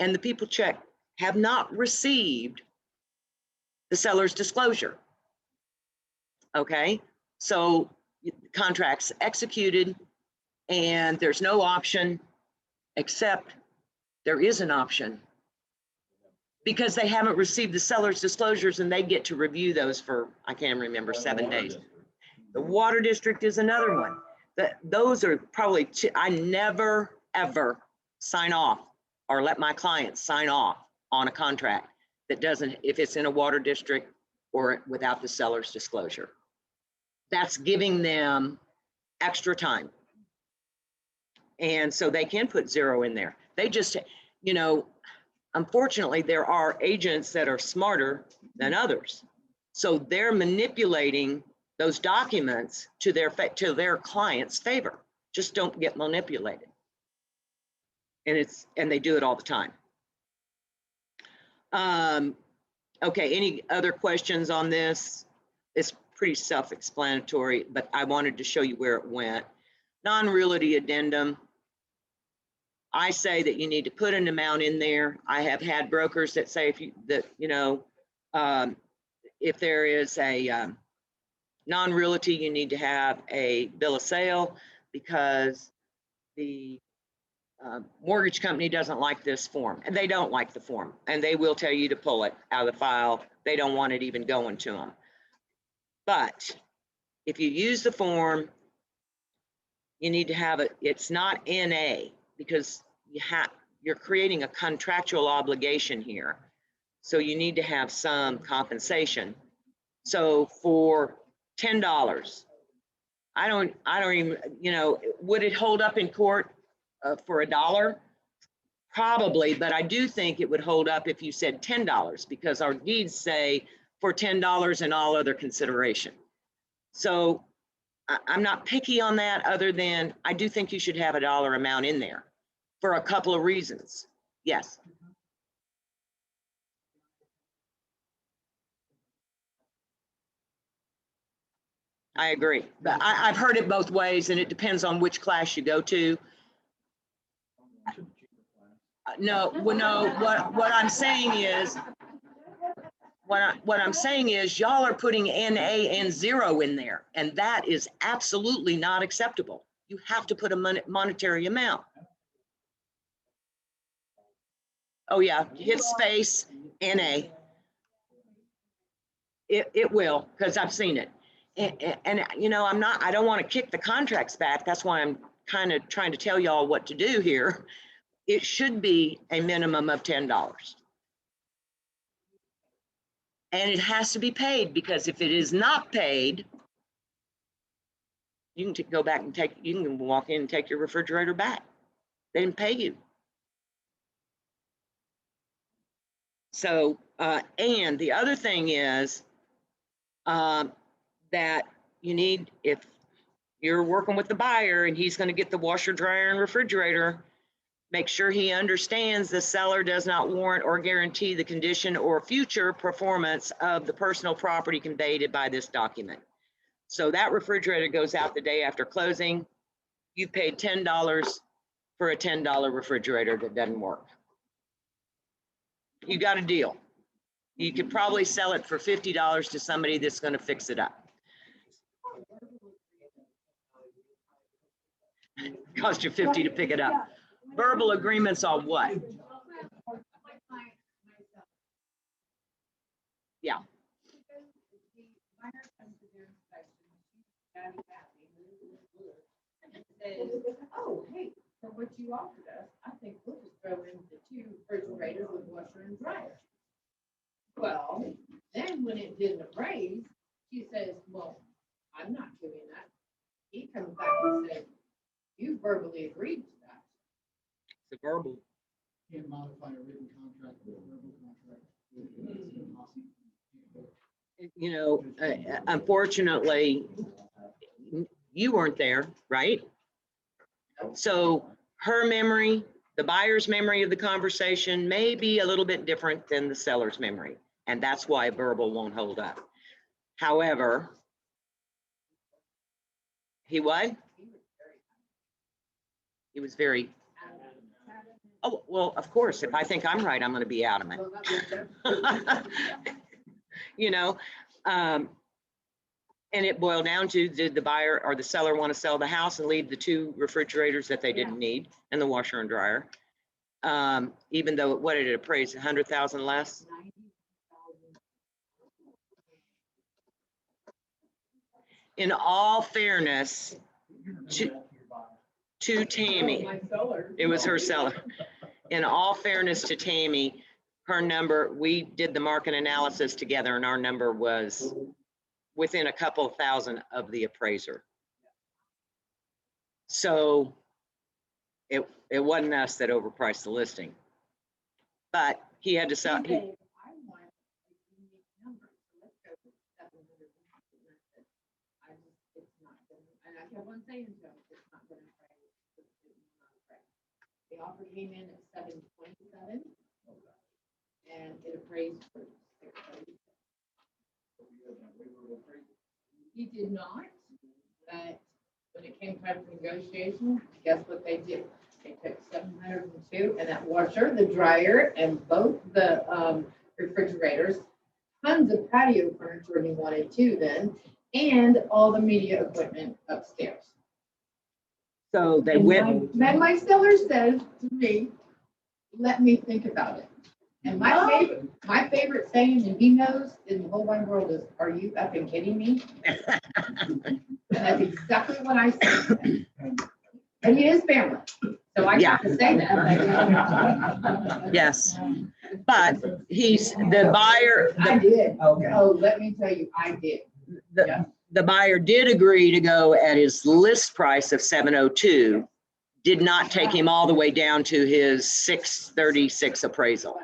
and the people check have not received the seller's disclosure. Okay, so the contract's executed and there's no option, except there is an option because they haven't received the seller's disclosures and they get to review those for, I can't remember, 7 days. The water district is another one. Those are probably, I never, ever sign off or let my clients sign off on a contract that doesn't, if it's in a water district or without the seller's disclosure. That's giving them extra time. And so they can put 0 in there. They just, you know, unfortunately, there are agents that are smarter than others. So they're manipulating those documents to their client's favor. Just don't get manipulated. And they do it all the time. Okay, any other questions on this? It's pretty self-explanatory, but I wanted to show you where it went. Non-realty addendum. I say that you need to put an amount in there. I have had brokers that say if there is a non-realty, you need to have a bill of sale because the mortgage company doesn't like this form, and they don't like the form, and they will tell you to pull it out of the file. They don't want it even going to them. But if you use the form, you need to have it. It's not NA because you're creating a contractual obligation here. So you need to have some compensation. So for $10, I don't even, would it hold up in court for $1? Probably, but I do think it would hold up if you said $10 because our deeds say for $10 and all other consideration. So I'm not picky on that, other than I do think you should have a dollar amount in there for a couple of reasons. Yes. I agree, but I've heard it both ways, and it depends on which class you go to. No, what I'm saying is, what I'm saying is y'all are putting NA and 0 in there, and that is absolutely not acceptable. You have to put a monetary amount. Oh yeah, hit space, NA. It will, because I've seen it. And I don't want to kick the contracts back. That's why I'm kind of trying to tell y'all what to do here. It should be a minimum of $10. And it has to be paid, because if it is not paid, you can go back and you can walk in and take your refrigerator back. They didn't pay you. So, and the other thing is that you need, if you're working with the buyer and he's going to get the washer, dryer, and refrigerator, make sure he understands the seller does not warrant or guarantee the condition or future performance of the personal property conveyed by this document. So that refrigerator goes out the day after closing. You paid $10 for a $10 refrigerator that doesn't work. You got a deal. You could probably sell it for $50 to somebody that's going to fix it up. Cost you $50 to pick it up. Verbal agreements on what? Yeah. Oh, hey, for what you offered us, I think we'll just throw in the 2 refrigerators with washer and dryer. Well, then when it didn't appraise, she says, well, I'm not doing that. He comes back and says, you verbally agreed to that. The verbal. Can't modify a written contract with a verbal contract. It's impossible. You know, unfortunately, you weren't there, right? So her memory, the buyer's memory of the conversation may be a little bit different than the seller's memory. And that's why verbal won't hold up. However, he what? He was very, oh, well, of course, if I think I'm right, I'm going to be adamant. You know, and it boiled down to, did the buyer or the seller want to sell the house and leave the 2 refrigerators that they didn't need and the washer and dryer? Even though, what did it appraise, 100,000 less? In all fairness to Tammy, it was her seller. In all fairness to Tammy, her number, we did the market analysis together and our number was within a couple of thousand of the appraiser. So it wasn't us that overpriced the listing. But he had to sell. I want a unique number, so let's go with 700. I just, it's not gonna, and I kept on saying to him, it's not gonna appraise. It will not appraise. The offer came in at 727. And it appraised for 630. He did not, but when it came time for negotiation, guess what they did? They took 702 and that washer, the dryer, and both the refrigerators, tons of patio furniture he wanted too then, and all the media equipment upstairs. So they And went. my seller says to me, let me think about it. And my favorite saying, and he knows in the whole wide world, is, are you effing kidding me? And that's exactly what I said. And he is family, so I have to say that. Yes, but he's the buyer. I did. Okay. Oh, let me tell you, I did. The buyer did agree to go at his list price of 702, did not take him all the way down to his 636 appraisal.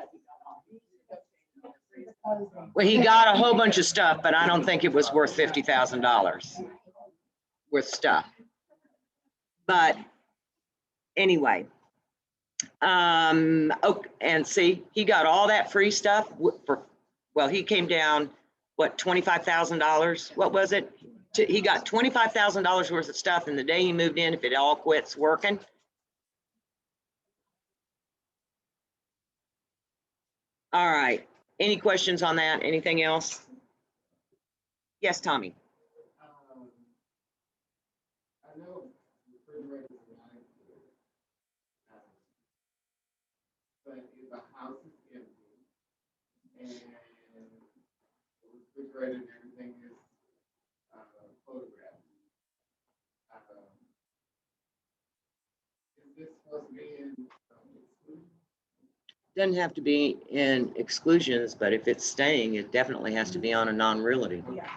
Well, he got a whole bunch of stuff, but I don't think it was worth $50,000 worth stuff. But anyway, oh, and see, he got all that free stuff for, well, he came down, what, $25,000? What was it? He got $25,000 worth of stuff, and the day he moved in, if it all quits working. All right. Any questions on that? Anything else? Yes, Tommy. I know refrigerators are not included. But if the house is empty and the refrigerator and everything is photographed, is this supposed to be in exclusion? Doesn't have to be in exclusions, but if it's staying, it definitely has to be on a non-realty. Yeah.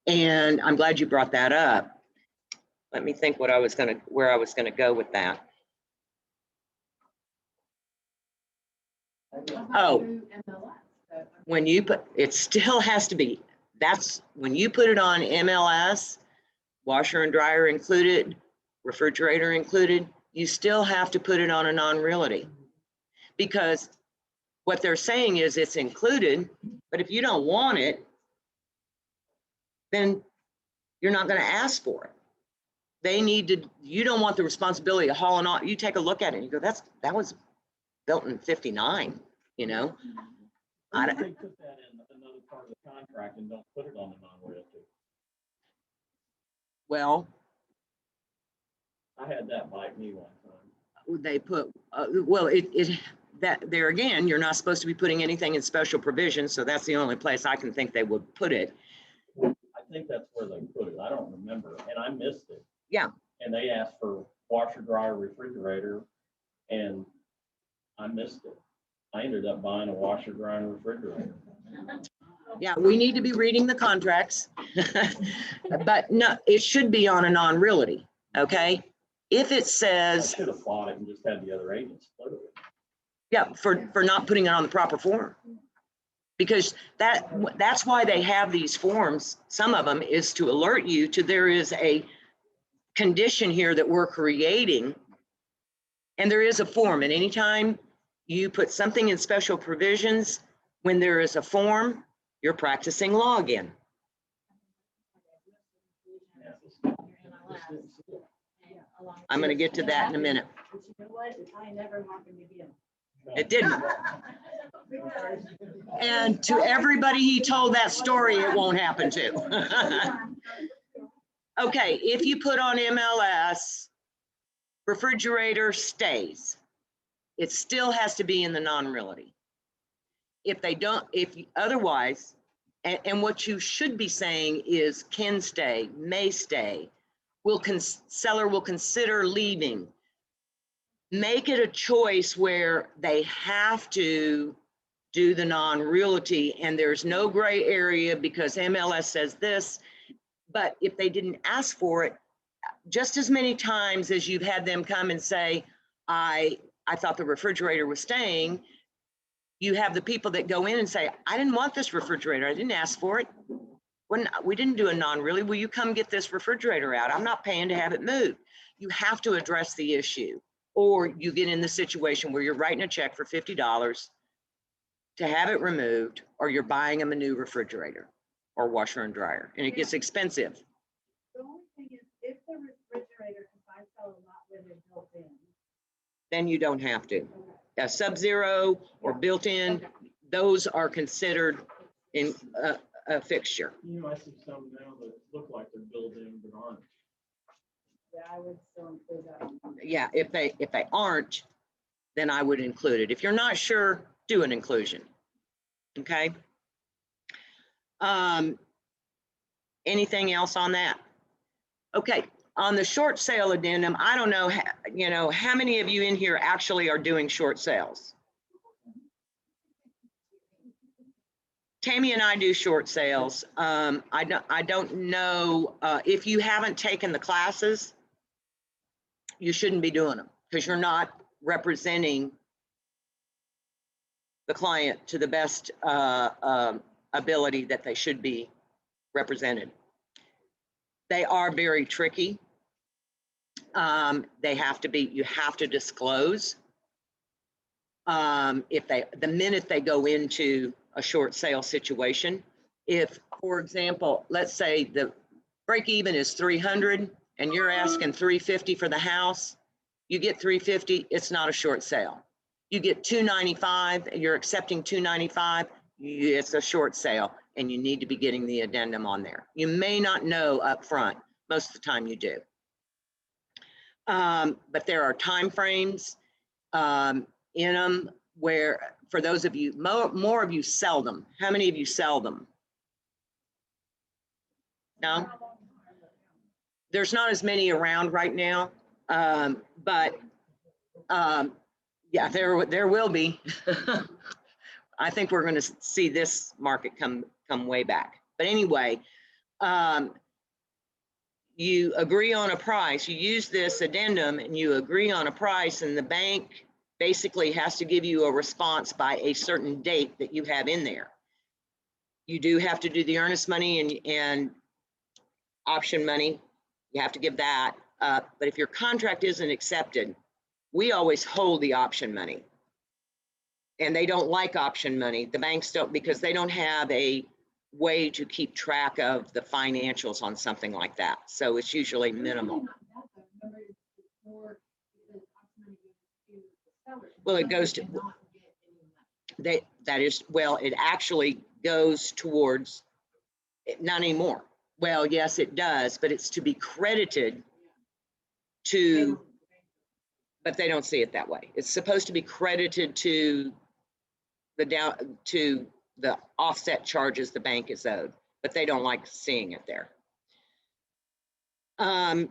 And I'm glad you brought that up. Let me think where I was gonna go with that. Oh, when you put, it still has to be, that's when you put it on MLS, washer and dryer included, refrigerator included, you still have to put it on a non-realty. Because what they're saying is it's included, but if you don't want it, then you're not going to ask for it. They need to, you don't want the responsibility of hauling off. You take a look at it and you go, that was built in 59, you know? I They don't, put that in another part of the contract and don't put it on the non-realty. well, I had that bite me one time. they put, well, that there again, you're not supposed to be putting anything in special provision. So that's the only place I can think they would put it. I think that's where they put it. I don't remember, and I missed it. Yeah. And they asked for washer, dryer, refrigerator, and I missed it. I ended up buying a washer, dryer, and refrigerator. Yeah, we need to be reading the contracts. But no, it should be on a non-realty, okay? If it I says, should have bought it and just had the other agents split it. yeah, for not putting it on the proper form. Because that's why they have these forms. Some of them is to alert you to there is a condition here that we're creating. And there is a form, and anytime you put something in special provisions, when there is a form, you're practicing law again. I'm gonna get to that in a minute. But you know what? I never happened again. It didn't. And to everybody he told that story, it won't happen to. Okay, if you put on MLS, refrigerator stays. It still has to be in the non-realty. If they don't, otherwise, and what you should be saying is can stay, may stay, seller will consider leaving. Make it a choice where they have to do the non-realty and there's no gray area because MLS says this. But if they didn't ask for it, just as many times as you've had them come and say, I thought the refrigerator was staying, you have the people that go in and say, I didn't want this refrigerator. I didn't ask for it. We didn't do a non-realty. Will you come get this refrigerator out? I'm not paying to have it moved. You have to address the issue. Or you get in the situation where you're writing a check for $50 to have it removed, or you're buying them a new refrigerator or washer and dryer, and it gets expensive. The only thing is, if the refrigerator, if I sell a lot with it built in. Then you don't have to. Okay. A Sub-Zero or built-in, those are considered in a fixture. You know, I see some now that look like they're built in but aren't. Yeah, I would still include that. Yeah, if they aren't, then I would include it. If you're not sure, do an inclusion. Okay. Anything else on that? Okay, on the short sale addendum, I don't know, how many of you in here actually are doing short sales? Tammy and I do short sales. I don't know, if you haven't taken the classes, you shouldn't be doing them because you're not representing the client to the best ability that they should be represented. They are very tricky. They have to be, you have to disclose. The minute they go into a short sale situation, if, for example, let's say the break even is 300 and you're asking 350 for the house, you get 350, it's not a short sale. You get 295, you're accepting 295, it's a short sale, and you need to be getting the addendum on there. You may not know up front, most of the time you do. But there are time frames in them where, for those of you, more of you sell them. How many of you sell them? No? There's not as many around right now, but yeah, there will be. I think we're going to see this market come way back. But anyway, you agree on a price. You use this addendum and you agree on a price, and the bank basically has to give you a response by a certain date that you have in there. You do have to do the earnest money and option money. You have to give that up. But if your contract isn't accepted, we always hold the option money. And they don't like option money. The banks don't, because they don't have a way to keep track of the financials on something like that. So it's usually minimal. Well, it goes to, that is, well, it actually goes towards, not anymore. Well, yes, it does, but it's to be credited to, but they don't see it that way. It's supposed to be credited to the offset charges the bank is owed, but they don't like seeing it there. Do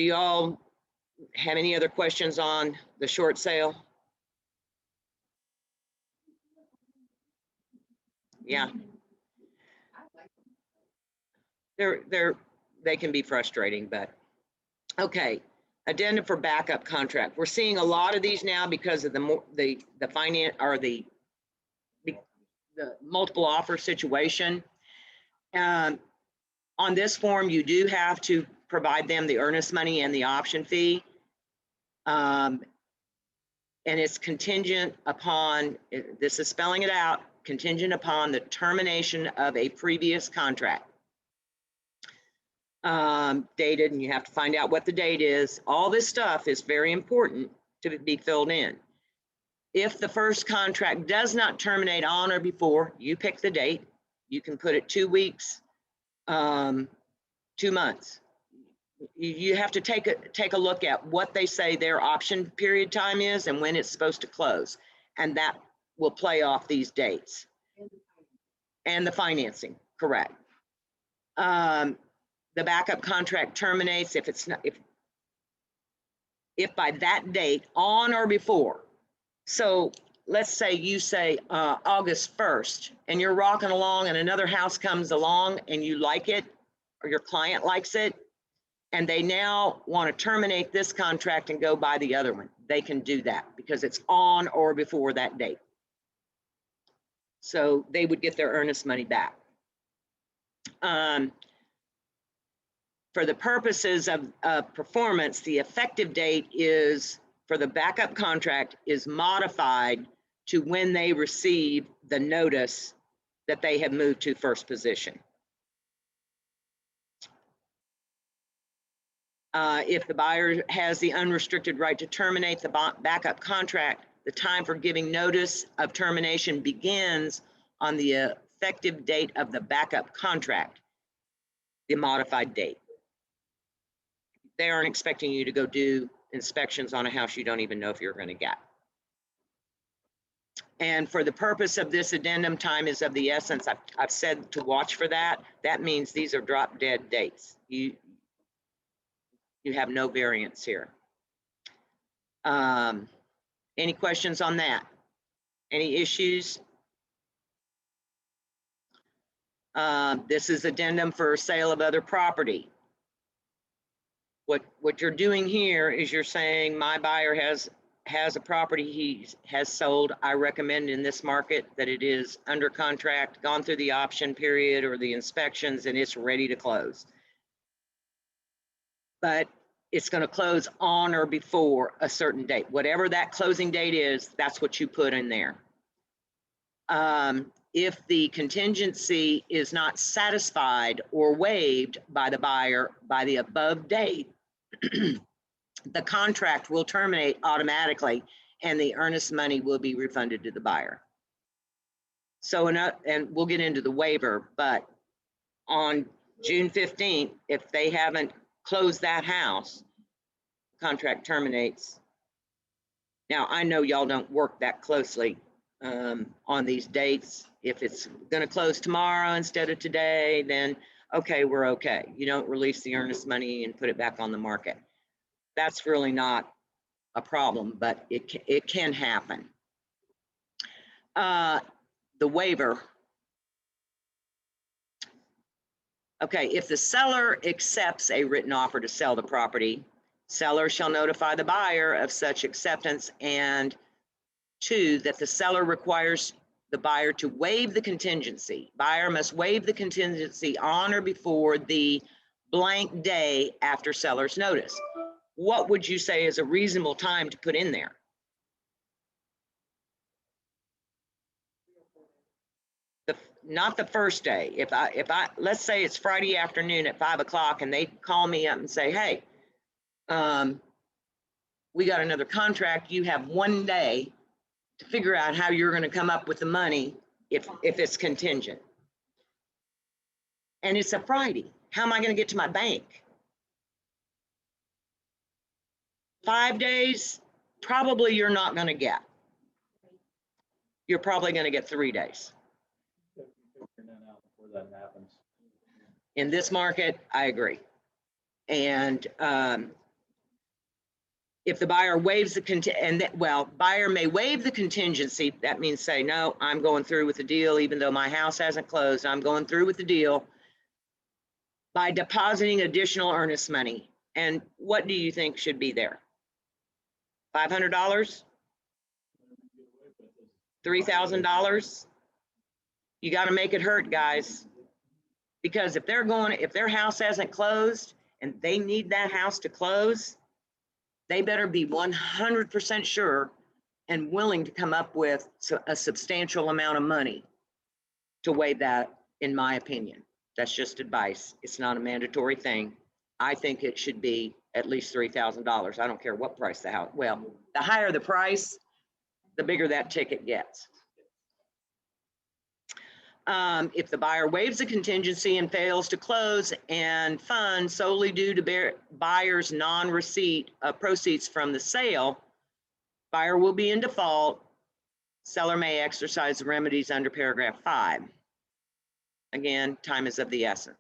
y'all have any other questions on the short sale? Yeah, I like them. they can be frustrating, but, okay. Addendum for backup contract. We're seeing a lot of these now because of the finance, or the multiple offer situation. On this form, you do have to provide them the earnest money and the option fee. And it's contingent upon, this is spelling it out, contingent upon the termination of a previous contract. Dated, and you have to find out what the date is. All this stuff is very important to be filled in. If the first contract does not terminate on or before, you pick the date. You can put it 2 weeks, 2 months. You have to take a look at what they say their option period time is and when it's supposed to close. And that will play off these dates. And the financing, correct. The backup contract terminates if it's not, if by that date on or before. So let's say you say August 1st, and you're rocking along and another house comes along and you like it, or your client likes it, and they now want to terminate this contract and go buy the other one. They can do that because it's on or before that date. So they would get their earnest money back. For the purposes of performance, the effective date is, for the backup contract, is modified to when they receive the notice that they have moved to first position. If the buyer has the unrestricted right to terminate the backup contract, the time for giving notice of termination begins on the effective date of the backup contract, the modified date. They aren't expecting you to go do inspections on a house you don't even know if you're going to get. And for the purpose of this addendum, time is of the essence. I've said to watch for that. That means these are drop dead dates. You have no variance here. Any questions on that? Any issues? This is addendum for sale of other property. What you're doing here is you're saying my buyer has a property he has sold. I recommend in this market that it is under contract, gone through the option period or the inspections, and it's ready to close. But it's going to close on or before a certain date. Whatever that closing date is, that's what you put in there. If the contingency is not satisfied or waived by the buyer by the above date, the contract will terminate automatically and the earnest money will be refunded to the buyer. So, and we'll get into the waiver, but on June 15th, if they haven't closed that house, contract terminates. Now, I know y'all don't work that closely on these dates. If it's going to close tomorrow instead of today, then okay, we're okay. You don't release the earnest money and put it back on the market. That's really not a problem, but it can happen. The waiver. Okay, if the seller accepts a written offer to sell the property, seller shall notify the buyer of such acceptance, and 2, that the seller requires the buyer to waive the contingency. Buyer must waive the contingency on or before the blank day after seller's notice. What would you say is a reasonable time to put in there? Not the first day. If I let's say it's Friday afternoon at 5 o'clock and they call me up and say, hey, we got another contract. You have 1 day to figure out how you're going to come up with the money if it's contingent. And it's a Friday. How am I going to get to my bank? 5 days, probably you're not going to get. You're probably going to get 3 days. Figuring that out before that happens. In this market, I agree. And If the buyer waives buyer may waive the contingency. That means say, no, I'm going through with the deal, even though my house hasn't closed, I'm going through with the deal by depositing additional earnest money. And what do you think should be there? $500? $3,000? You got to make it hurt, guys. Because if their house hasn't closed and they need that house to close, they better be 100% sure and willing to come up with a substantial amount of money to waive that, in my opinion. That's just advice. It's not a mandatory thing. I think it should be at least $3,000. I don't care what price the house, well, the higher the price, the bigger that ticket gets. If the buyer waives a contingency and fails to close and fund solely due to buyer's non-receipt of proceeds from the sale, buyer will be in default. Seller may exercise the remedies under paragraph 5. Again, time is of the essence.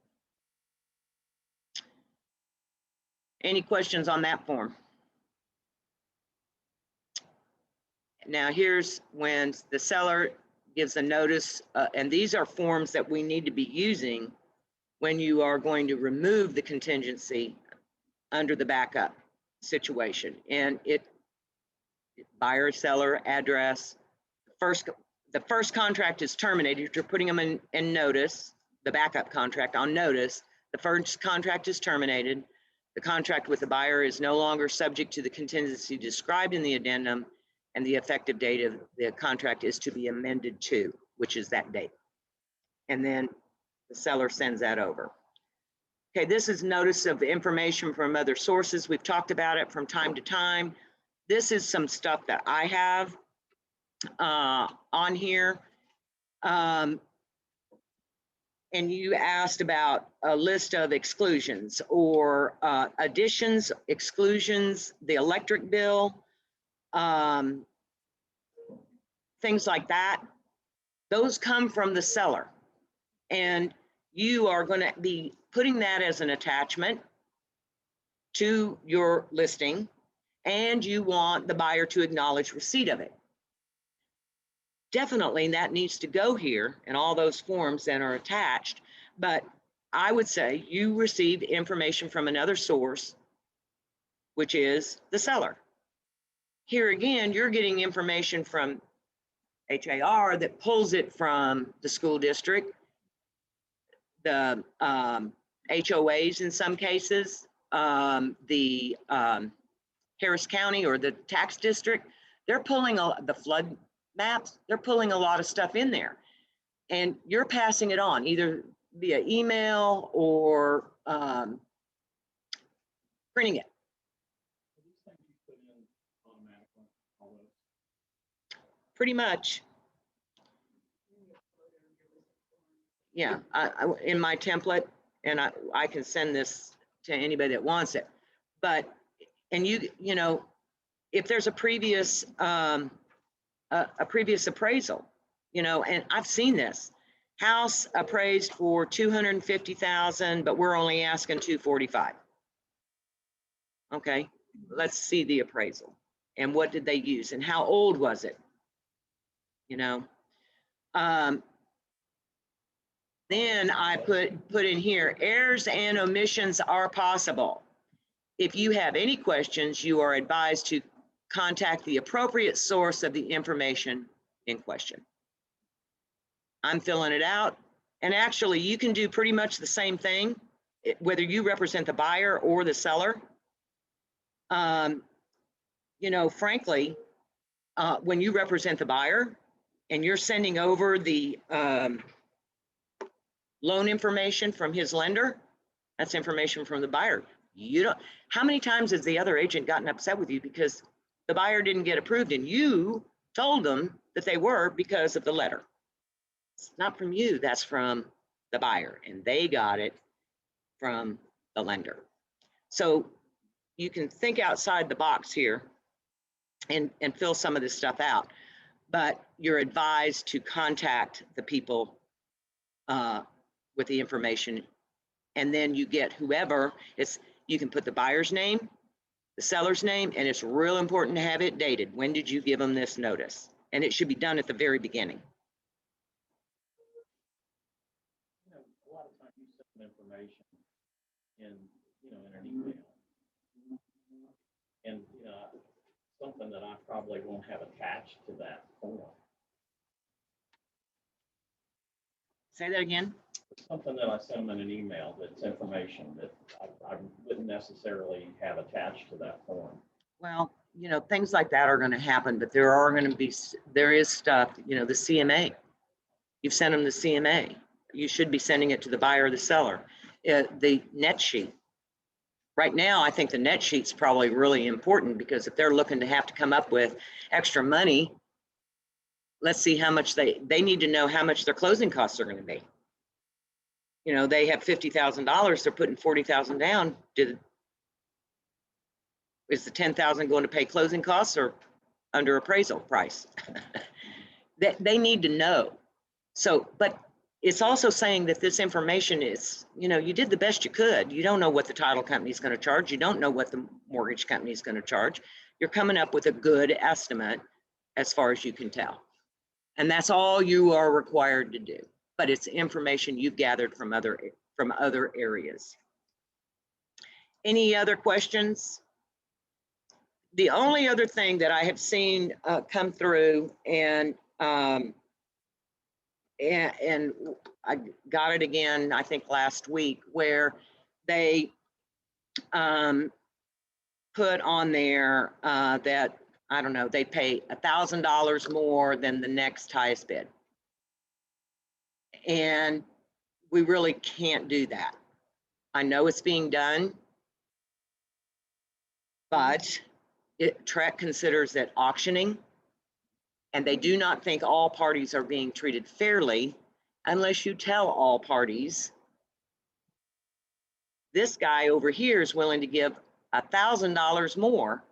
Any questions on that form? Now here's when the seller gives a notice, and these are forms that we need to be using when you are going to remove the contingency under the backup situation. And buyer, seller, address, the first contract is terminated. You're putting them in notice, the backup contract on notice. The first contract is terminated. The contract with the buyer is no longer subject to the contingency described in the addendum, and the effective date of the contract is to be amended to, which is that date. And then the seller sends that over. Okay, this is notice of information from other sources. We've talked about it from time to time. This is some stuff that I have on here. And you asked about a list of exclusions or additions, exclusions, the electric bill, things like that. Those come from the seller, and you are going to be putting that as an attachment to your listing, and you want the buyer to acknowledge receipt of it. Definitely that needs to go here in all those forms that are attached, but I would say you received information from another source, which is the seller. Here again, you're getting information from HAR that pulls it from the school district, the HOAs in some cases, the Harris County or the tax district. They're pulling the flood maps. They're pulling a lot of stuff in there, and you're passing it on either via email or printing it. Pretty much. Yeah, in my template, and I can send this to anybody that wants it. But, and you know, if there's a previous appraisal, you know, and I've seen this house appraised for $250,000, but we're only asking $245,000. Okay, let's see the appraisal and what did they use and how old was it? You know, then I put in here, errors and omissions are possible. If you have any questions, you are advised to contact the appropriate source of the information in question. I'm filling it out, and actually you can do pretty much the same thing, whether you represent the buyer or the seller. You know, frankly, when you represent the buyer, and you're sending over the loan information from his lender, that's information from the buyer. You don't, how many times has the other agent gotten upset with you because the buyer didn't get approved and you told them that they were because of the letter? It's not from you, that's from the buyer, and they got it from the lender. So you can think outside the box here and fill some of this stuff out. But you're advised to contact the people with the information, and then you get whoever, you can put the buyer's name, the seller's name, and it's real important to have it dated. When did you give them this notice? And it should be done at the very beginning. You know, a lot of times you send information in, in an email. And, something that I probably won't have attached to that form. Say that again. Something that I send them in an email that's information that I wouldn't necessarily have attached to that form. Well, things like that are going to happen, but there is stuff, the CMA. You've sent them the CMA. You should be sending it to the buyer or the seller. The net sheet. Right now, I think the net sheet's probably really important, because if they're looking to have to come up with extra money, let's see how much they need to know how much their closing costs are going to be. They have $50,000, they're putting 40,000 down. Is the 10,000 going to pay closing costs or under appraisal price? They need to know. So, but it's also saying that this information is, you did the best you could. You don't know what the title company is going to charge. You don't know what the mortgage company is going to charge. You're coming up with a good estimate as far as you can tell. And that's all you are required to do. But it's information you've gathered from other areas. Any other questions? The only other thing that I have seen come through, and I got it again, I think last week, where they put on there that, I don't know, they pay $1,000 more than the next highest bid. And we really can't do that. I know it's being done, but TREC considers it auctioning, and they do not think all parties are being treated fairly unless you tell all parties, this guy over here is willing to give $1,000 more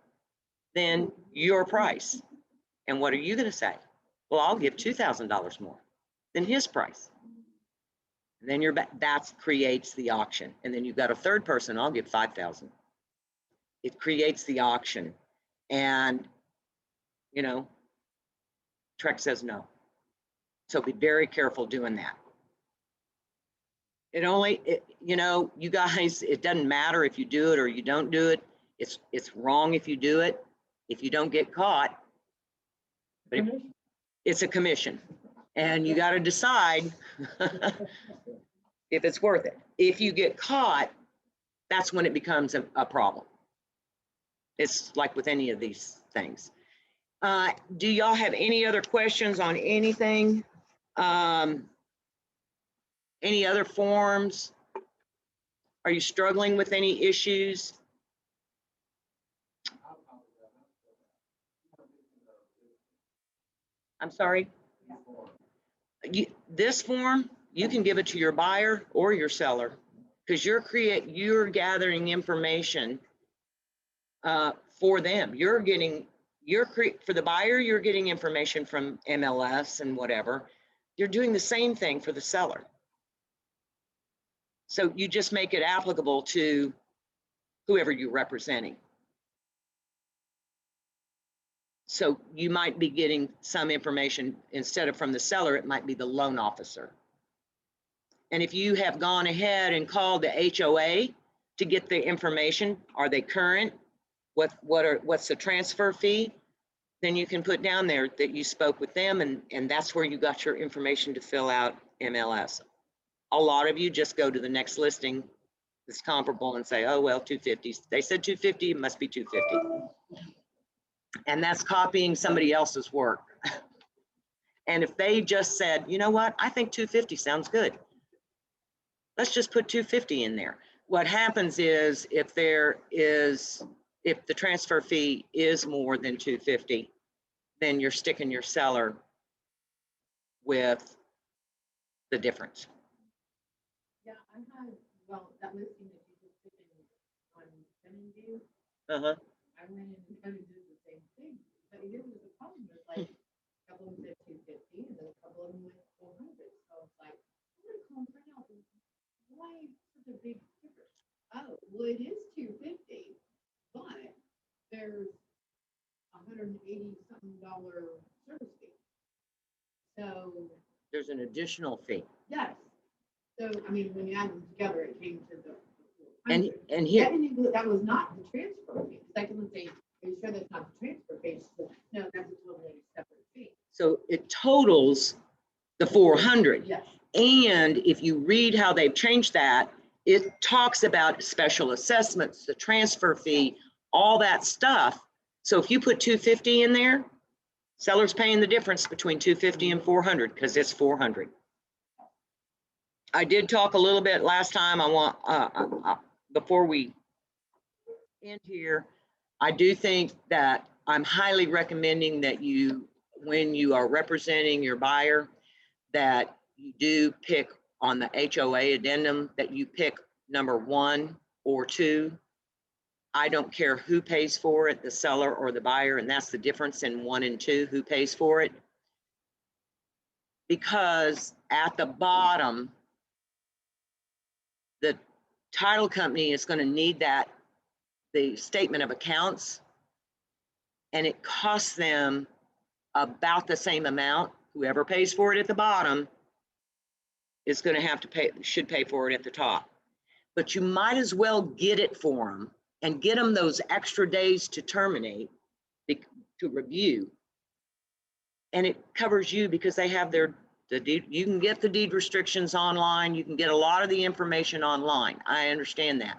than your price. And what are you going to say? Well, I'll give $2,000 more than his price. And then that creates the auction. And then you've got a third person, I'll give $5,000. It creates the auction. And, TREC says no. So be very careful doing that. You guys, it doesn't matter if you do it or you don't do it. It's wrong if you do it, if you don't get caught. But it's a commission. And you got to decide if it's worth it. If you get caught, that's when it becomes a problem. It's like with any of these things. Do y'all have any other questions on anything? Any other forms? Are you struggling with any issues? I'm sorry? This form, you can give it to your buyer or your seller, because you're gathering information for them. For the buyer, you're getting information from MLS and whatever. You're doing the same thing for the seller. So you just make it applicable to whoever you're representing. So you might be getting some information, instead of from the seller, it might be the loan officer. And if you have gone ahead and called the HOA to get the information, are they current? What's the transfer fee? Then you can put down there that you spoke with them, and that's where you got your information to fill out MLS. A lot of you just go to the next listing that's comparable and say, oh, well, 250. They said 250, it must be 250. And that's copying somebody else's work. And if they just said, you know what, I think 250 sounds good, let's just put 250 in there. What happens is if the transfer fee is more than 250, then you're sticking your seller with the difference. Yeah, that listing that you just put in on View, Uh-huh. I went in and kind of did the same thing, but here was the problem, it's like, a couple of them said 250, and then a couple of them went 400, so it's like, I'm gonna call them right now, why such a big difference? Oh, well, it is 250, but service fee. So, There's an additional fee. yes. So, I mean, when you add them together, it came to the. And, 100. and here, That didn't include, that was not the transfer fee. Second one saying, are you sure that's not the transfer fee? She said, no, that's a totally separate fee. so it totals the 400. Yes. And if you read how they've changed that, it talks about special assessments, the transfer fee, all that stuff. So if you put 250 in there, seller's paying the difference between 250 and 400 because it's 400. I did talk a little bit last time. I want, before we end here, I do think that I'm highly recommending that you, when you are representing your buyer, that you do pick on the HOA addendum, that you pick number 1 or 2. I don't care who pays for it, the seller or the buyer, and that's the difference in 1 and 2, who pays for it. Because at the bottom, the title company is going to need that, the statement of accounts, and it costs them about the same amount. Whoever pays for it at the bottom is going to have to pay, should pay for it at the top. But you might as well get it for them and get them those extra days to terminate, to review. And it covers you because they have their, the deed, you can get the deed restrictions online. You can get a lot of the information online. I understand that.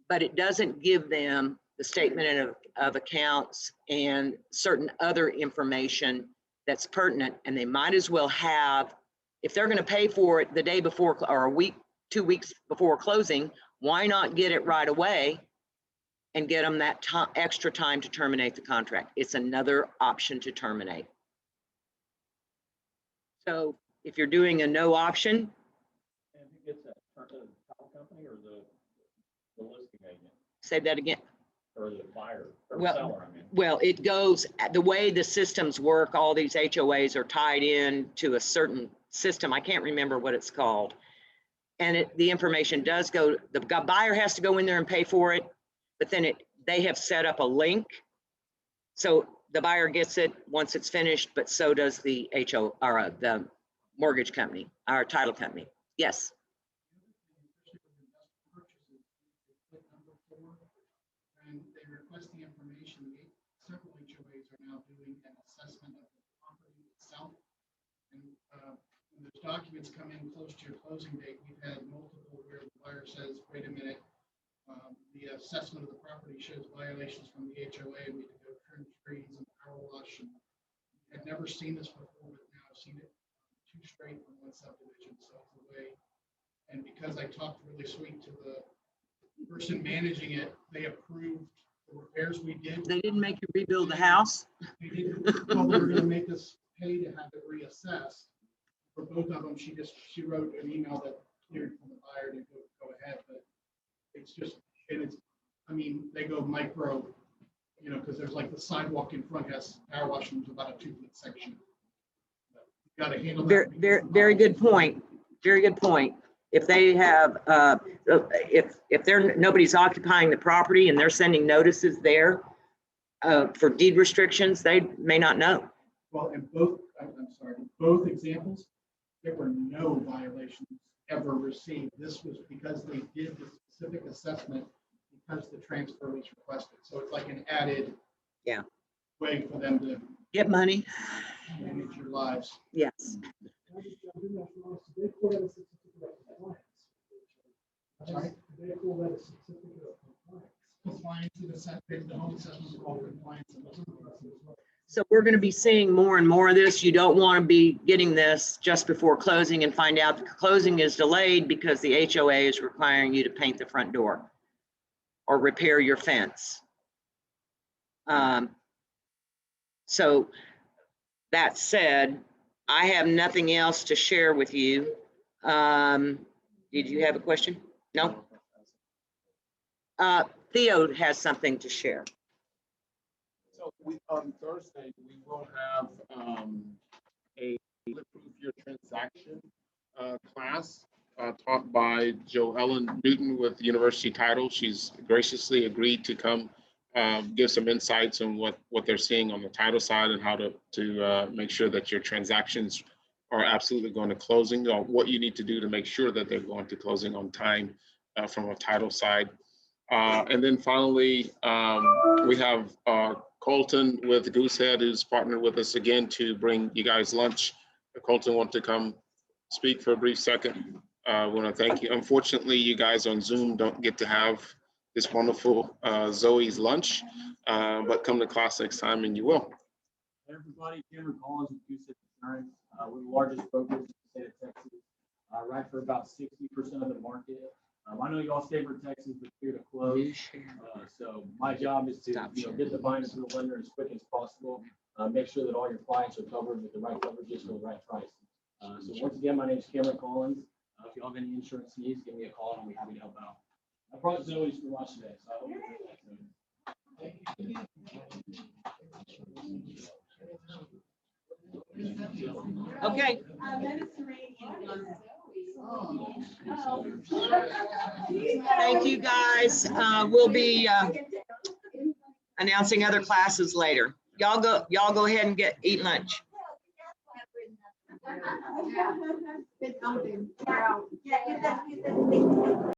But it doesn't give them the statement of accounts and certain other information that's pertinent. And they might as well have, if they're going to pay for it the day before or a week, 2 weeks before closing, why not get it right away and get them that extra time to terminate the contract? It's another option to terminate. So if you're doing a no option, And who gets that? The title company or the listing agent say that again. or the buyer or Well, seller, I mean. Well, it goes, the way the systems work, all these HOAs are tied in to a certain system. I can't remember what it's called. And the information does go, the buyer has to go in there and pay for it, but then they have set up a link. So the buyer gets it once it's finished, but so does the the mortgage company, our title company. Yes. And they request the information, several HOAs are now doing an assessment of the property itself. And when those documents come in close to your closing date, we've had multiple where the buyer says, wait a minute, the assessment of the property shows violations from the HOA, and we had to go trim trees and power wash. And I've never seen this before, but now I've seen it 2 straight from 1 subdivision, so it's a way. And because I talked really sweet to the person managing it, they approved the repairs we did. They didn't make you rebuild the house? They didn't, well, they were gonna make us pay to have it reassessed. For both of them, she wrote an email that cleared from the buyer to go ahead, but it's just, and it's, I mean, they go micro, you know, because there's like the sidewalk in front has power washing, there's about a 2-foot section. You gotta handle that. Very good point. Very good point. If they have, if they're, nobody's occupying the property and they're sending notices there for deed restrictions, they may not know. Well, in both, I'm sorry, in both examples, there were no violations ever received. This was because they did the specific assessment because the transfer was requested. So it's like an added way for them to Get money. manage your lives. Yes. Sorry? Compliance to the home assessment is called compliance. So we're going to be seeing more and more of this. You don't want to be getting this just before closing and find out the closing is delayed because the HOA is requiring you to paint the front door or repair your fence. So that said, I have nothing else to share with you. Did you have a question? No? Theo has something to share. So on Thursday, we will have a Bulletproof Your Transaction class taught by Jo Ellen Newton with University Title. She's graciously agreed to come give some insights on what they're seeing on the title side and how to make sure that your transactions are absolutely going to closing, or what you need to do to make sure that they're going to closing on time from a title side. And then finally, we have Colton with Goosehead, who's partnered with us again to bring you guys lunch. Colton, want to come speak for a brief second? I want to thank you. Unfortunately, you guys on Zoom don't get to have this wonderful Zoe's lunch, but come to class next time and you will. Hey everybody, Cameron Collins with Goosehead Insurance. We're the largest brokerage in the state of Texas, right for about 60% of the market. I know y'all stay for Texas, but here to close. So my job is to get the binder to the lender as quick as possible. Make sure that all your clients are covered with the right coverages for the right price. So once again, my name is Cameron Collins. If you have any insurance needs, give me a call and I'll be happy to help out. I brought Zoe's for lunch today, so I hope you like that. Okay. Thank you, guys. We'll be announcing other classes later. Y'all go ahead and eat lunch. It's something.